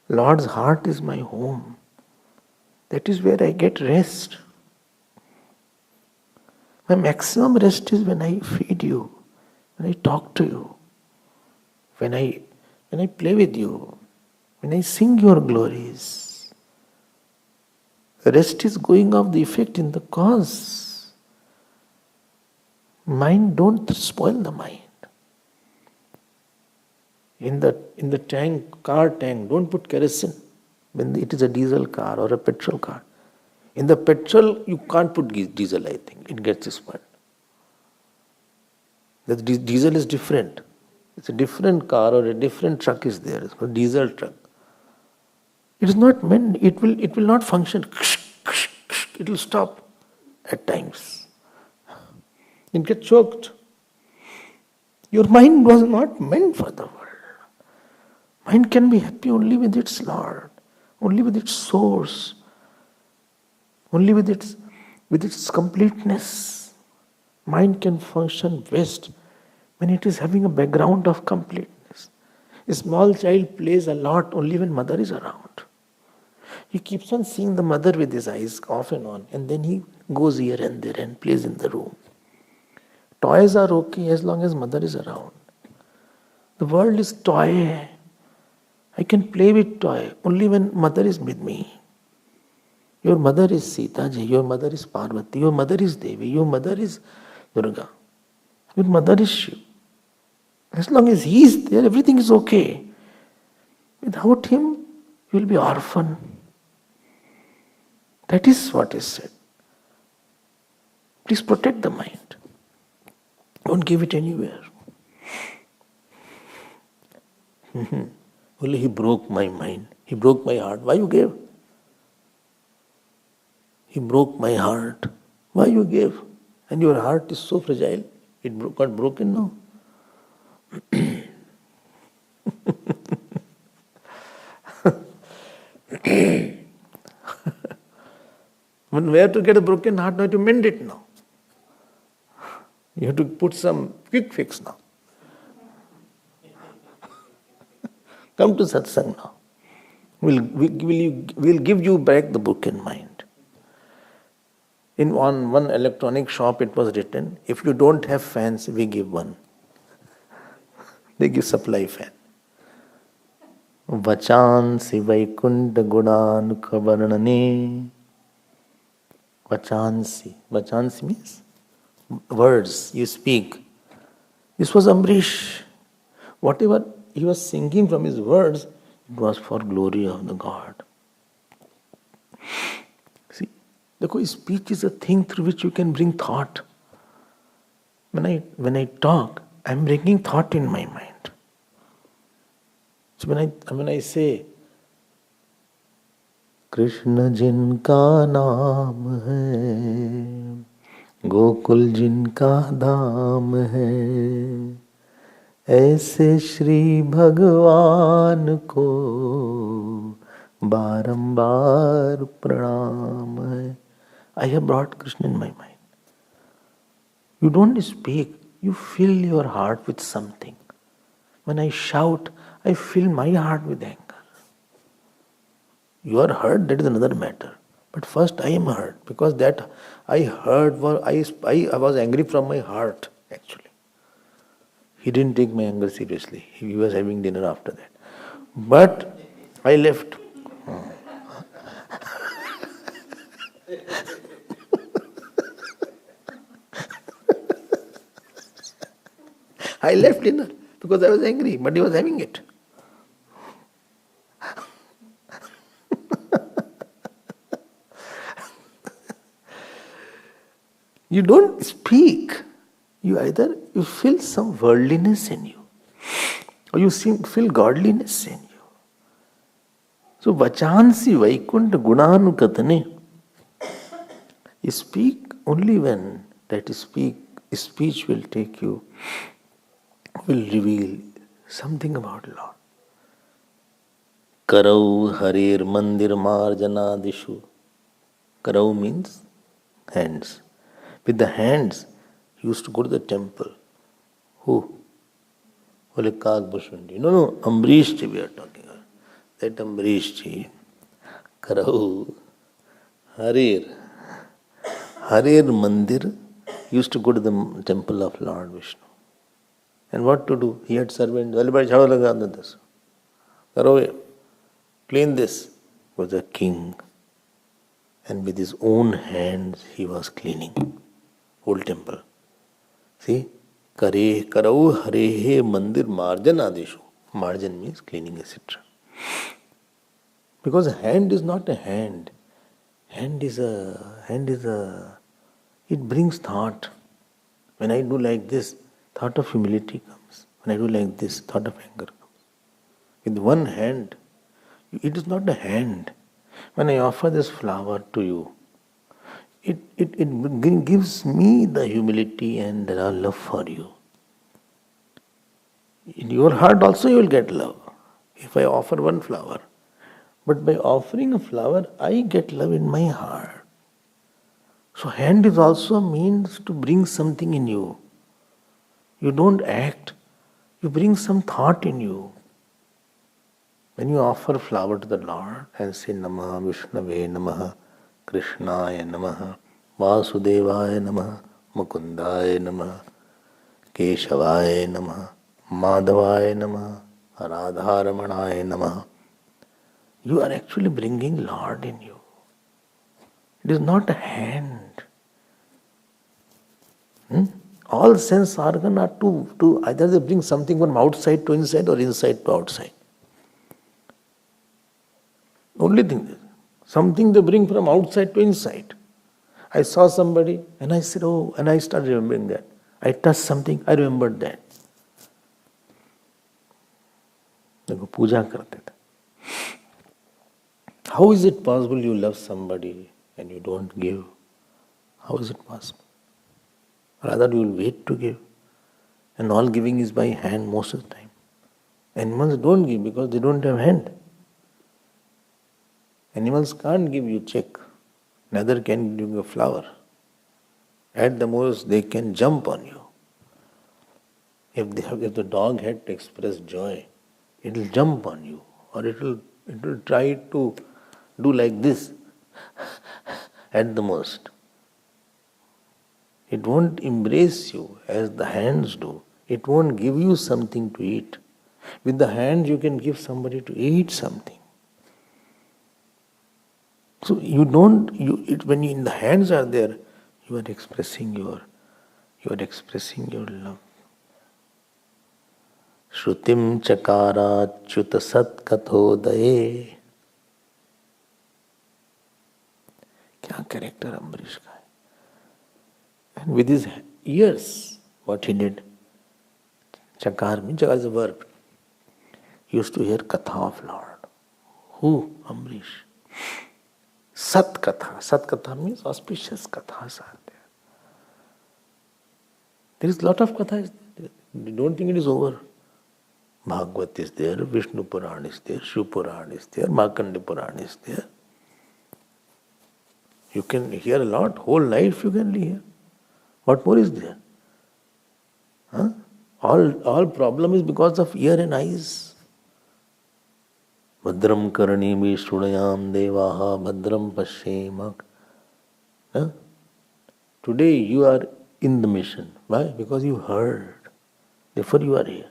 Lord's heart is my home. That is where I get rest. My maximum rest is when I feed you, when I talk to you, when I play with you, when I sing your glories. Rest is going off the effect in the cause. Mind, don't spoil the mind. In the tank, car tank, don't put kerosene when it is a diesel car or a petrol car. In the petrol, you can't put diesel, I think. It gets spoiled. The diesel is different. It's a different car or a different truck is there. It's called diesel truck. It is not meant, it will not function. It will stop at times. It gets choked. Your mind was not meant for the world. Mind can be happy only with its Lord, only with its source, only with its completeness. Mind can function best when it is having a background of completeness. A small child plays a lot only when mother is around. He keeps on seeing the mother with his eyes off and on, and then he goes here and there and plays in the room. Toys are okay as long as mother is around. The world is toy. I can play with toy only when mother is with me. Your mother is Sita Ji, your mother is Parvati, your mother is Devi, your mother is Durga, your mother is Shiv. As long as he is there, everything is okay. Without him, you will be orphan. That is what is said. Please protect the mind. Don't give it anywhere. Only he broke my mind. He broke my heart. Why you gave? He broke my heart. Why you gave? And your heart is so fragile. It got broken now. When where to get a broken heart? Now to mend it now. You have to put some quick fix now. Come to satsang now. We'll give you back the broken mind. In one electronic shop it was written, if you don't have fans, we give one. They give supply fan. Vachansi vaikunta gudanukhavarnane. Vachansi. Vachansi means words you speak. This was Ambarish. Whatever he was singing from his words, it was for glory of the God. See, the speech is a thing through which you can bring thought. When I talk, I am bringing thought in my mind. So when I say, Krishna jinka naam hai, Gokul jinka dham hai, ऐसे श्री भगवान को बारंबार प्रणाम है. I have brought Krishna in my mind. You don't speak, you fill your heart with something. When I shout, I fill my heart with anger. You are hurt, that is another matter. But first I am hurt, because that I heard, I was angry from my heart actually. He didn't take my anger seriously. He was having dinner after that. But I left. I left dinner because I was angry, but he was having it. You don't speak. You feel some worldliness in you, or you feel godliness in you. So vachansi vaikunta gunanukatane. You speak only when that speech will take you, will reveal something about Lord. Karau harir mandir marjanadishu. Karau means hands. With the hands, he used to go to the temple. Who? Holy Kag Bhushundi. No, Ambarish ji we are talking about. That Ambarish ji. Karau. Harir mandir used to go to the temple of Lord Vishnu. And what to do? He had servants. Everybody jhado laga under this. Karo, clean this. He was a king. And with his own hands he was cleaning whole temple. See? Kare karau harehe mandir marjan adeshu. Marjan means cleaning, etc. Because a hand is not a hand. Hand is a it brings thought. When I do like this, thought of humility comes. When I do like this, thought of anger comes. With one hand, it is not a hand. When I offer this flower to you, it gives me the humility and the love for you. In your heart also you will get love if I offer one flower. But by offering a flower, I get love in my heart. So hand is also a means to bring something in you. You don't act, you bring some thought in you. When you offer a flower to the Lord and say Namaha Vishnave Namaha Krishnaya Namaha Vasudevaya Namaha Mukundaya Namaha Keshavaya Namaha Madhavaya Namaha Radharamanaya Namaha, you are actually bringing Lord in you. It is not a hand. All sense organs are to either they bring something from outside to inside or inside to outside. Only thing is, something they bring from outside to inside. I saw somebody and I said, oh, and I started remembering that. I touched something, I remembered that. देखो पूजा करते थे. How is it possible you love somebody and you don't give? How is it possible? Rather you will wait to give. And all giving is by hand most of the time. Animals don't give because they don't have hand. Animals can't give you check. Neither can give you a flower. At the most they can jump on you. If the dog had to express joy, it will jump on you, or it will try to do like this at the most. It won't embrace you as the hands do. It won't give you something to eat. With the hand you can give somebody to eat something. So when in the hands are there, you are expressing your love. Shrutim chakara chuta sat kathodaye. Kya character Ambarish ka hai? And with his ears, what he did? Chakar is a verb. He used to hear katha of Lord. Who? Ambarish. Sat katha. Sat katha means auspicious kathas are there. There is a lot of kathas. Don't think it is over. Bhagavat is there, Vishnu Puran is there, Shiv Puran is there, Markandeya Puran is there. You can hear a lot, whole life you can hear. What more is there? Huh? All problem is because of ear and eyes. Bhadram karanimi shrunayam devaha bhadram pashemak. Huh? Today you are in the mission. Why? Because you heard. Therefore you are here.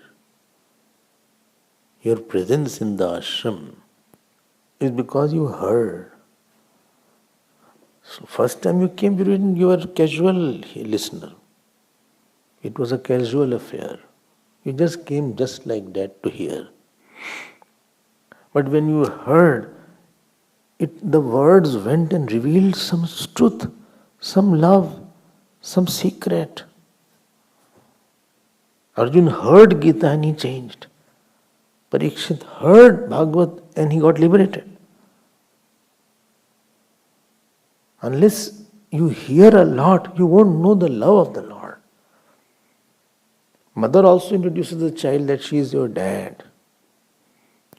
Your presence in the ashram is because you heard. So first time you came, you were a casual listener. It was a casual affair. You just came just like that to hear. But when you heard, the words went and revealed some truth, some love, some secret. Arjun heard Gita and he changed. Parikshit heard Bhagavat and he got liberated. Unless you hear a lot, you won't know the love of the Lord. Mother also introduces the child that she is your dad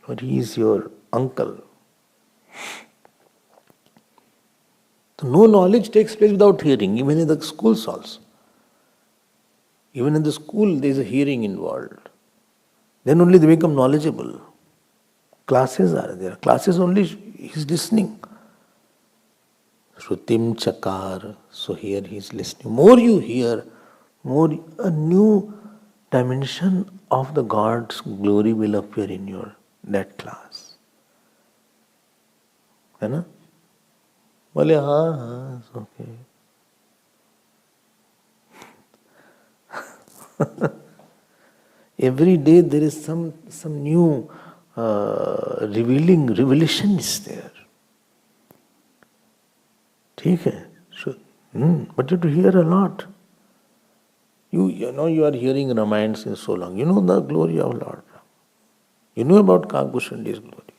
or he is your uncle. So no knowledge takes place without hearing, even in the schools also. Even in the school there is a hearing involved. Then only they become knowledgeable. Classes are there. Classes only is listening. Shrutim Chakar. So here he is listening. More you hear, more a new dimension of the God's glory will appear in your that class. है ना? बोले हाँ it's okay. Every day there is some new revelation is there. ठीक है? But you have to hear a lot. You know you are hearing Ramayana since so long. You know the glory of Lord. You know about Kakbhushandi's glory.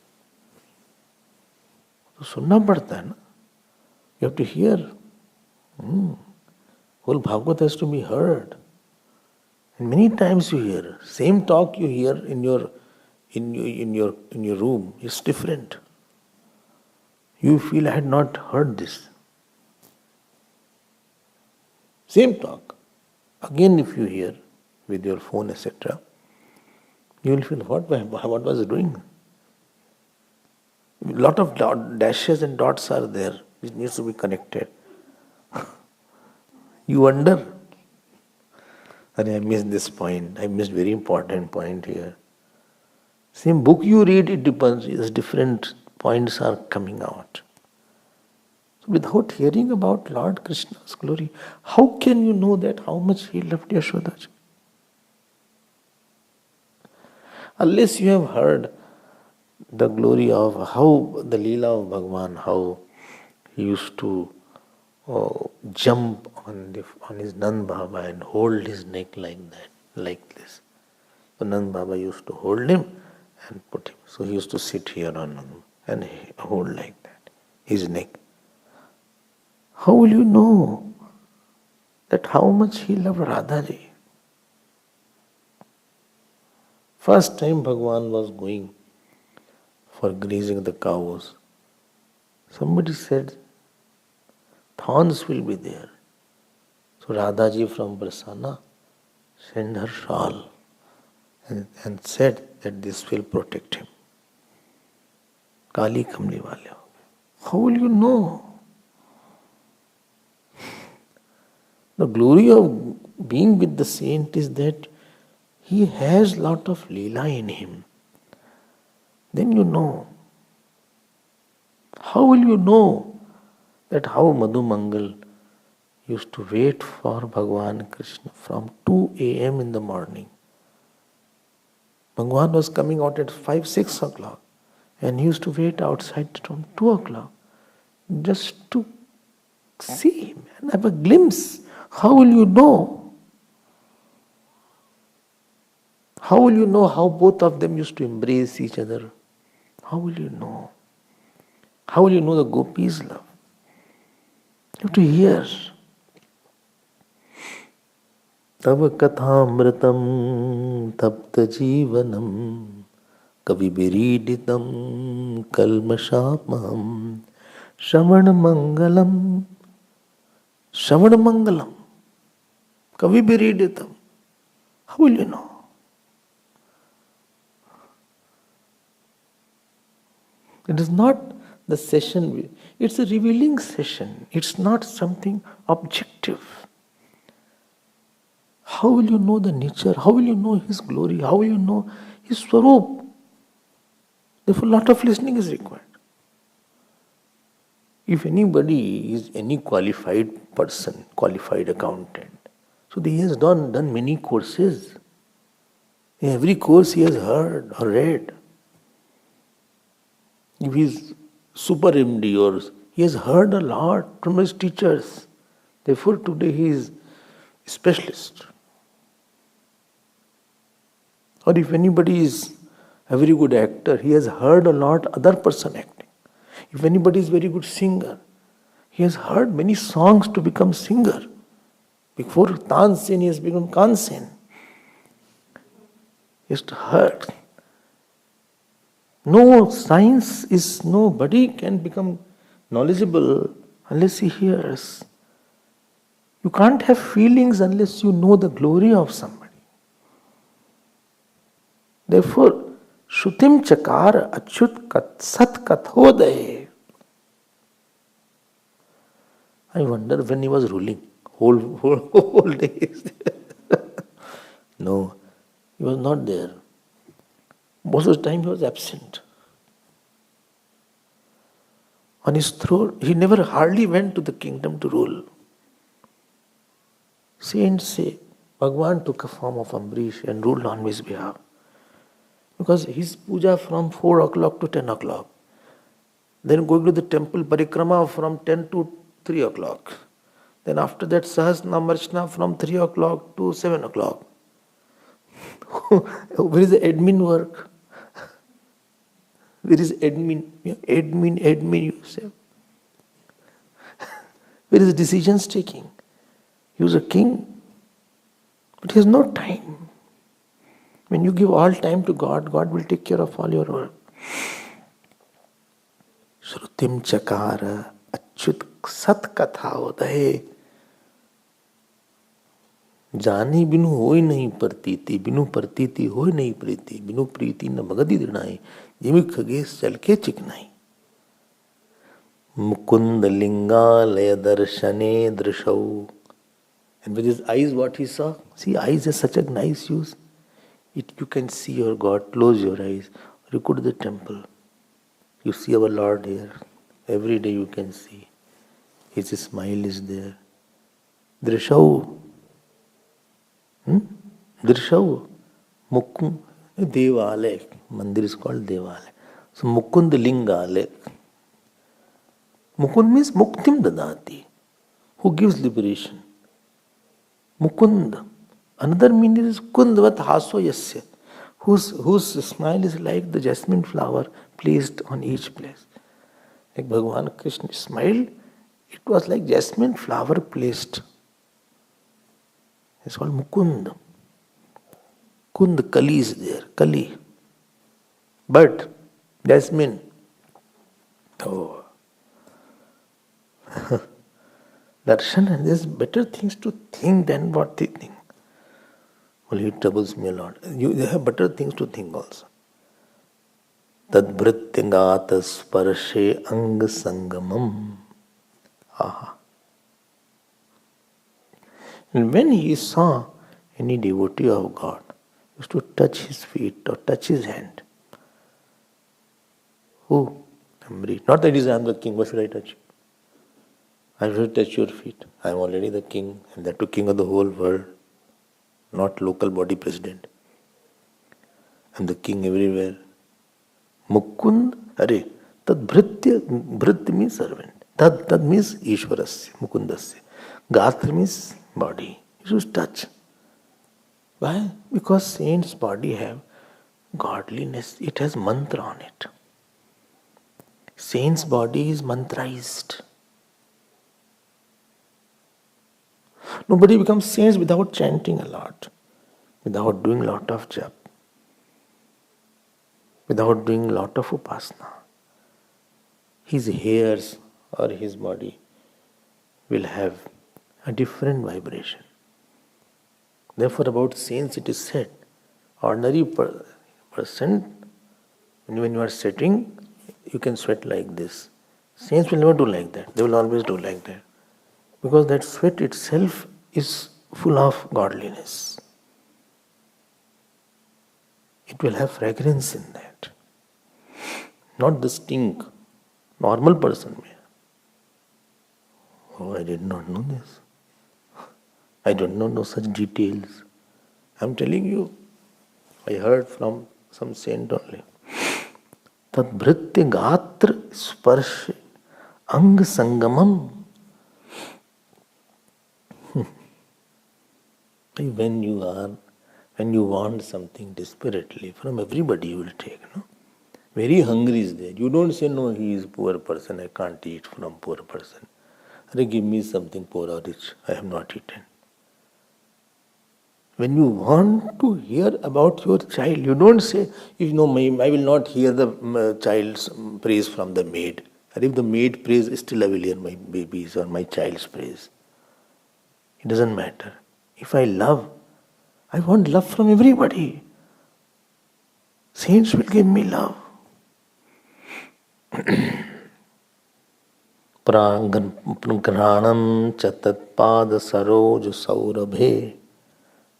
तो सुनना पड़ता है ना. You have to hear. Whole Bhagavad has to be heard. And many times you hear. Same talk you hear in your room is different. You feel I had not heard this. Same talk. Again if you hear with your phone etc., you will feel what was it doing? A lot of dashes and dots are there which needs to be connected. You wonder, I missed this point, I missed very important point here. Same book you read, it depends, different points are coming out. So without hearing about Lord Krishna's glory, how can you know that how much he loved Yashoda? Unless you have heard the glory of how the Leela of Bhagavan, how he used to jump on his Nand Baba and hold his neck like that, like this. So Nand Baba used to hold him and put him. So he used to sit here on him and hold like that, his neck. How will you know that how much he loved Radhaji? First time Bhagavan was going for grazing the cows, somebody said, thorns will be there. So Radhaji from Prasanna sent her shawl and said that this will protect him. Kali Kamli wale. How will you know? The glory of being with the saint is that he has lot of Leela in him. Then you know. How will you know that how Madhu Mangal used to wait for Bhagavan Krishna from 2 a.m. in the morning? Bhagavan was coming out at 5, 6 o'clock and he used to wait outside from 2 o'clock just to see him and have a glimpse. How will you know? How will you know how both of them used to embrace each other? How will you know? How will you know the gopis' love? You have to hear. Tava kathamritam tapta jivanam kavi biriditam kalmashapam Shravana mangalam kavi biriditam. How will you know? It is not the session, it's a revealing session. It's not something objective. How will you know the nature? How will you know his glory? How will you know his swarup? Therefore, a lot of listening is required. If anybody is any qualified person, qualified accountant, so he has done many courses. In every course he has heard or read. If he is super MD or he has heard a lot from his teachers. Therefore today he is a specialist. Or if anybody is a very good actor, he has heard a lot other person acting. If anybody is very good singer, he has heard many songs to become singer. Before Tansen, he has become Kansen. He has heard. No science is, nobody can become knowledgeable unless he hears. You can't have feelings unless you know the glory of somebody. Therefore, Shrutim Chakar Achyut Sat Kathodaye. I wonder when he was ruling. Whole days. No, he was not there. Most of the time he was absent. On his throne, he never hardly went to the kingdom to rule. Saints say, Bhagavan took a form of Ambarish and ruled on his behalf. Because his puja from 4 o'clock to 10 o'clock. Then going to the temple parikrama from 10 to 3 o'clock. Then after that Sahasnam Archana from 3 o'clock to 7 o'clock. Where is the admin work? Where is admin? Admin you say. Where is decisions taking? He was a king, but he has no time. When you give all time to God, God will take care of all your work. Shrutim chakara achyut sat katha udaye. जानी बिनु होई नहीं प्रतीति, बिनु प्रतीति होई नहीं प्रीति, बिनु प्रीति न मगधि दृढ़ाई, जिमि खगेश चल के चिकनाई. मुकुंद लिंगालय दर्शने दृशौ. And with his eyes, what he saw? See, eyes is such a nice use. You can see your God. Close your eyes. Or you go to the temple. You see our Lord here. Every day you can see. His smile is there. Drishau. Drishau. Mukund. Devalaya. Mandir is called Devalaya. So Mukund Lingalaya. Mukund means Muktim Dadati. Who gives liberation? Mukund. Another meaning is Kundvat Haso Yasya, whose smile is like the jasmine flower placed on each place. Like Bhagavan Krishna smiled, it was like jasmine flower placed. It's called Mukund. Kund, Kali is there, Kali. But jasmine. Oh. Darshan, and there's better things to think than what they think. Well, it troubles me a lot. You have better things to think also. Tad bhrityangata sparshe ang sangamam. Aha. And when he saw any devotee of God, he used to touch his feet or touch his hand. Who? Ambarish. Not that I am the king, why should I touch you? I should touch your feet. I am already the king, and that too king of the whole world. Not local body president. I'm the king everywhere. Mukund, Tad Bhritya means servant. Tad means Ishwarasya, Mukundasya. Gatra means body. You should touch. Why? Because saints' body have godliness. It has mantra on it. Saints' body is mantraized. Nobody becomes saints without chanting a lot, without doing a lot of jap, without doing a lot of upasana. His hairs or his body will have a different vibration. Therefore, about saints it is said, ordinary person, when you are sitting, you can sweat like this. Saints will never do like that. They will always do like that. Because that sweat itself is full of godliness. It will have fragrance in that. Not the stink. Normal person may. Oh, I did not know this. I don't know such details. I am telling you, I heard from some saint only. Tad bhritya gatra sparshe ang sangamam. When you want something desperately, from everybody you will take, no? Very hungry is there. You don't say, no, he is poor person, I can't eat from poor person. Give me something poor or rich, I have not eaten. When you want to hear about your child, you don't say, I will not hear the child's praise from the maid. Or if the maid praise, still I will hear my baby's or my child's praise. It doesn't matter. If I love, I want love from everybody. Saints will give me love. Granam chatatpada saroj saurabhe.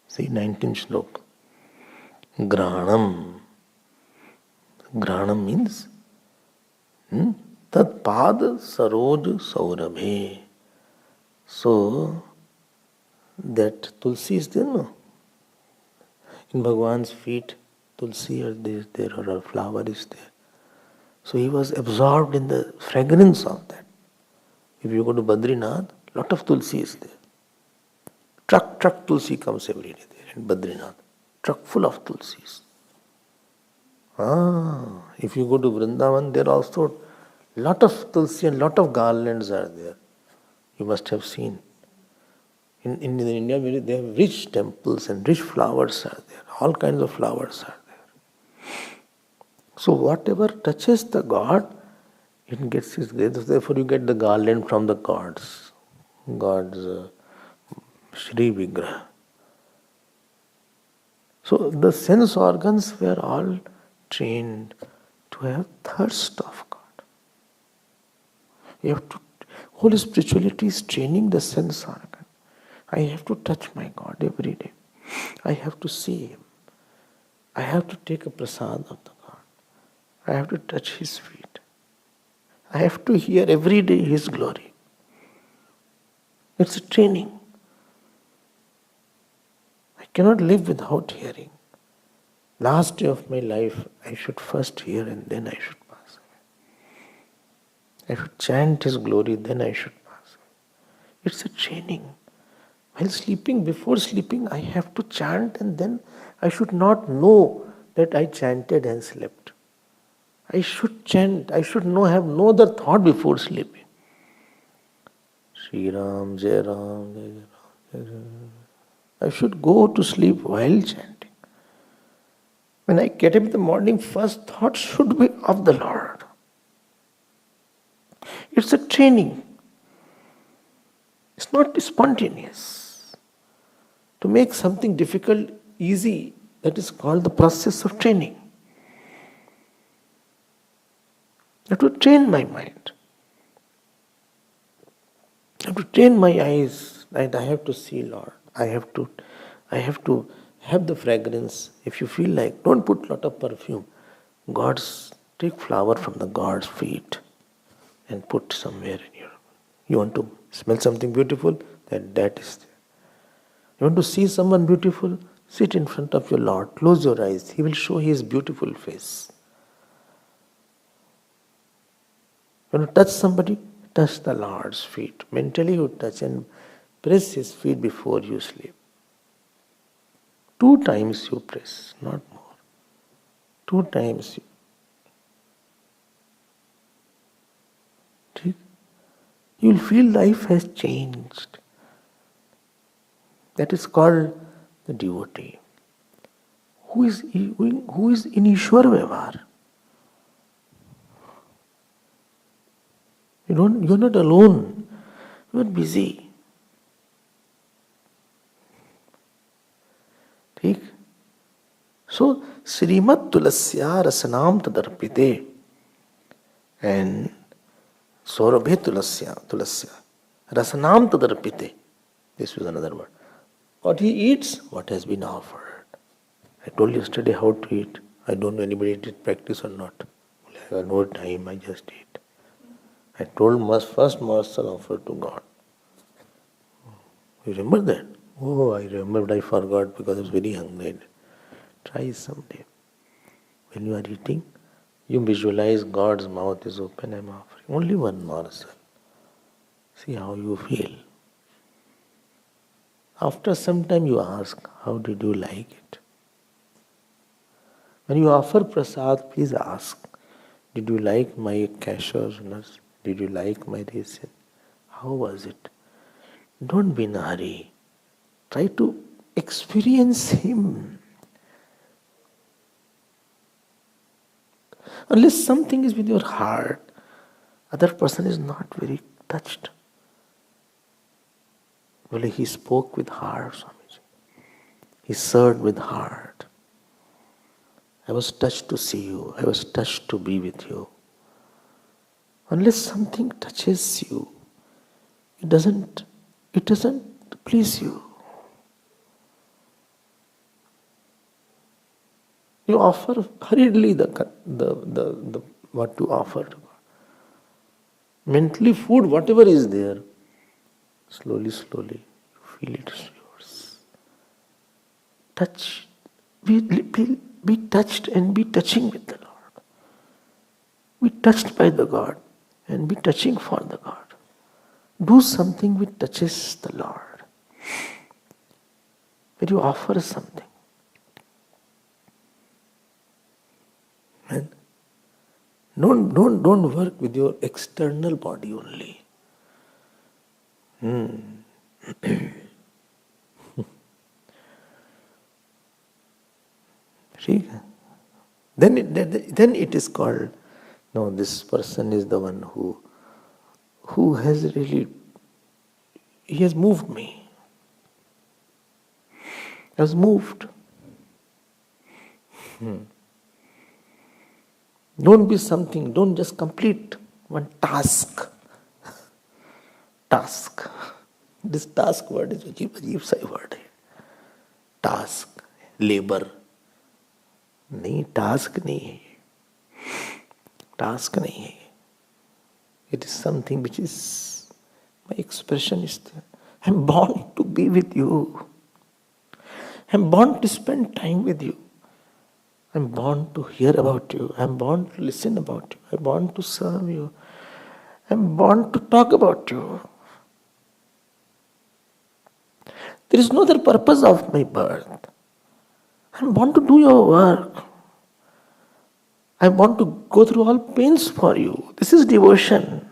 See 19th slok. Granam. Granam means tat pad saroj saurabhe. So that tulsi is there, no? In Bhagwan's feet, tulsi is there or a flower is there. So he was absorbed in the fragrance of that. If you go to Badrinath, lot of tulsi is there. Truck tulsi comes every day there in Badrinath. Truck full of tulsis. If you go to Vrindavan, there also lot of tulsi and lot of garlands are there. You must have seen. In India, they have rich temples and rich flowers are there. All kinds of flowers are there. So whatever touches the God, it gets His grace. Therefore you get the garland from the God's Shri Vigraha. So the sense organs were all trained to have thirst of God. Whole spirituality is training the sense organ. I have to touch my God every day. I have to see Him. I have to take a prasad of the God. I have to touch His feet. I have to hear every day His glory. It's a training. I cannot live without hearing. Last day of my life, I should first hear and then I should pass away. I should chant His glory, then I should pass away. It's a training. While sleeping, before sleeping, I have to chant and then I should not know that I chanted and slept. I should chant. I should have no other thought before sleeping. Shri Ram, Jai Ram, Jai Ram, Jai Ram. I should go to sleep while chanting. When I get up in the morning, first thought should be of the Lord. It's a training. It's not spontaneous. To make something difficult easy, that is called the process of training. I have to train my mind. I have to train my eyes, and I have to see Lord. I have to have the fragrance. If you feel like, don't put lot of perfume. Take flower from the God's feet and put somewhere in your. You want to smell something beautiful? That is there. You want to see someone beautiful? Sit in front of your Lord. Close your eyes. He will show His beautiful face. When you touch somebody, touch the Lord's feet. Mentally you touch and press His feet before you sleep. 2 times you press, not more. 2 times you will feel life has changed. That is called the devotee. Who is in Ishwar Vyavhar. You're not alone. You're busy. ठीक? So, Srimad Tulasya Rasanam Tadarpite and Saurabhe Tulasya Rasanam Tadarpite. This was another word. What he eats, what has been offered. I told you yesterday how to eat. I don't know anybody did practice or not. I have no time, I just eat. I told first morsel offered to God. You remember that? Oh, I remembered, I forgot because I was very hungry. Try someday. When you are eating, you visualize God's mouth is open, I am offering. Only one morsel. See how you feel. After some time you ask, how did you like it? When you offer prasad, please ask, did you like my cashews? Did you like my resin? How was it? Don't be in a hurry. Try to experience Him. Unless something is with your heart, other person is not very touched. Well, he spoke with heart, Swamiji. He served with heart. I was touched to see you. I was touched to be with you. Unless something touches you, it doesn't please you. You offer hurriedly the what to offer to God. Mentally, food, whatever is there, slowly, you feel it is yours. Touch, be touched and be touching with the Lord. Be touched by the God and be touching for the God. Do something which touches the Lord. When you offer something. And don't work with your external body only. See? Then it is called, no, this person is the one who has really, he has moved me. Has moved. Don't be something, don't just complete one task. Task. This task word is ajeeb sa word hai. Task, labor. नहीं, task नहीं है. Task नहीं है. It is something which is, my expression is there. I am born to be with you. I am born to spend time with you. I am born to hear about you. I am born to listen about you. I am born to serve you. I am born to talk about you. There is no other purpose of my birth. I am born to do your work. I want to go through all pains for you. This is devotion.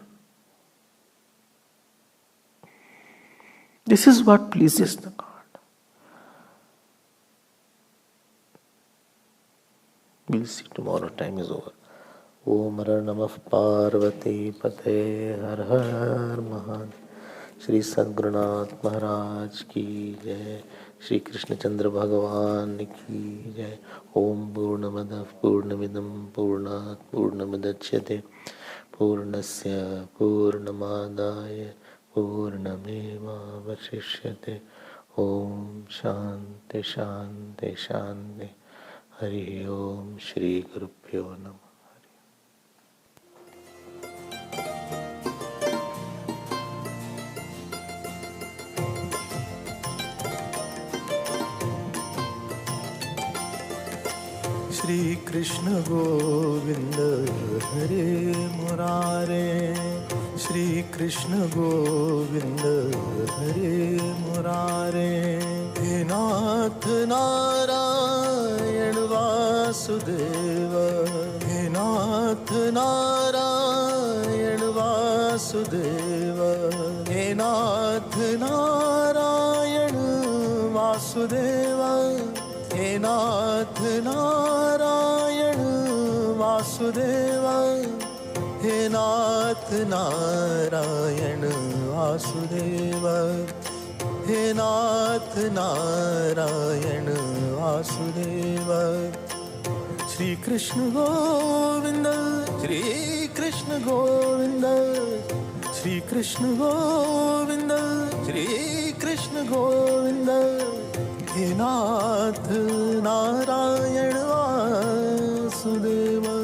This is what pleases the God. We'll see tomorrow. Time is over. Om Har Namah Parvati Pate Har Har Mahadev. Shri Sadgurunath Maharaj ki jai. Shri Krishna Chandra Bhagavan ki jai. Om Purnamadav Purnamidam Purnat Purnamadachyate Purnasya Purnamadaya Purnameva Vashishyate. Om Shanti Shanti Shanti. Hari Om Shri Gurubhyo Namah. Shri Krishna Govinda Hare Murare. Shri Krishna Govinda Hare Murare. He Nath Narayan Vasudeva. He Nath Narayan Vasudeva. He Nath Narayan Vasudeva. He Nath Narayan Vasudeva. He Nath Narayan Vasudeva. He Nath Narayan Vasudeva. Shri Krishna Govinda, Shri Krishna Govinda, Shri Krishna Govinda, Shri Krishna Govinda. He Nath Narayan Vasudeva.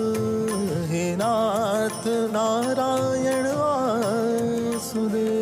He Nath Narayan Vasudeva.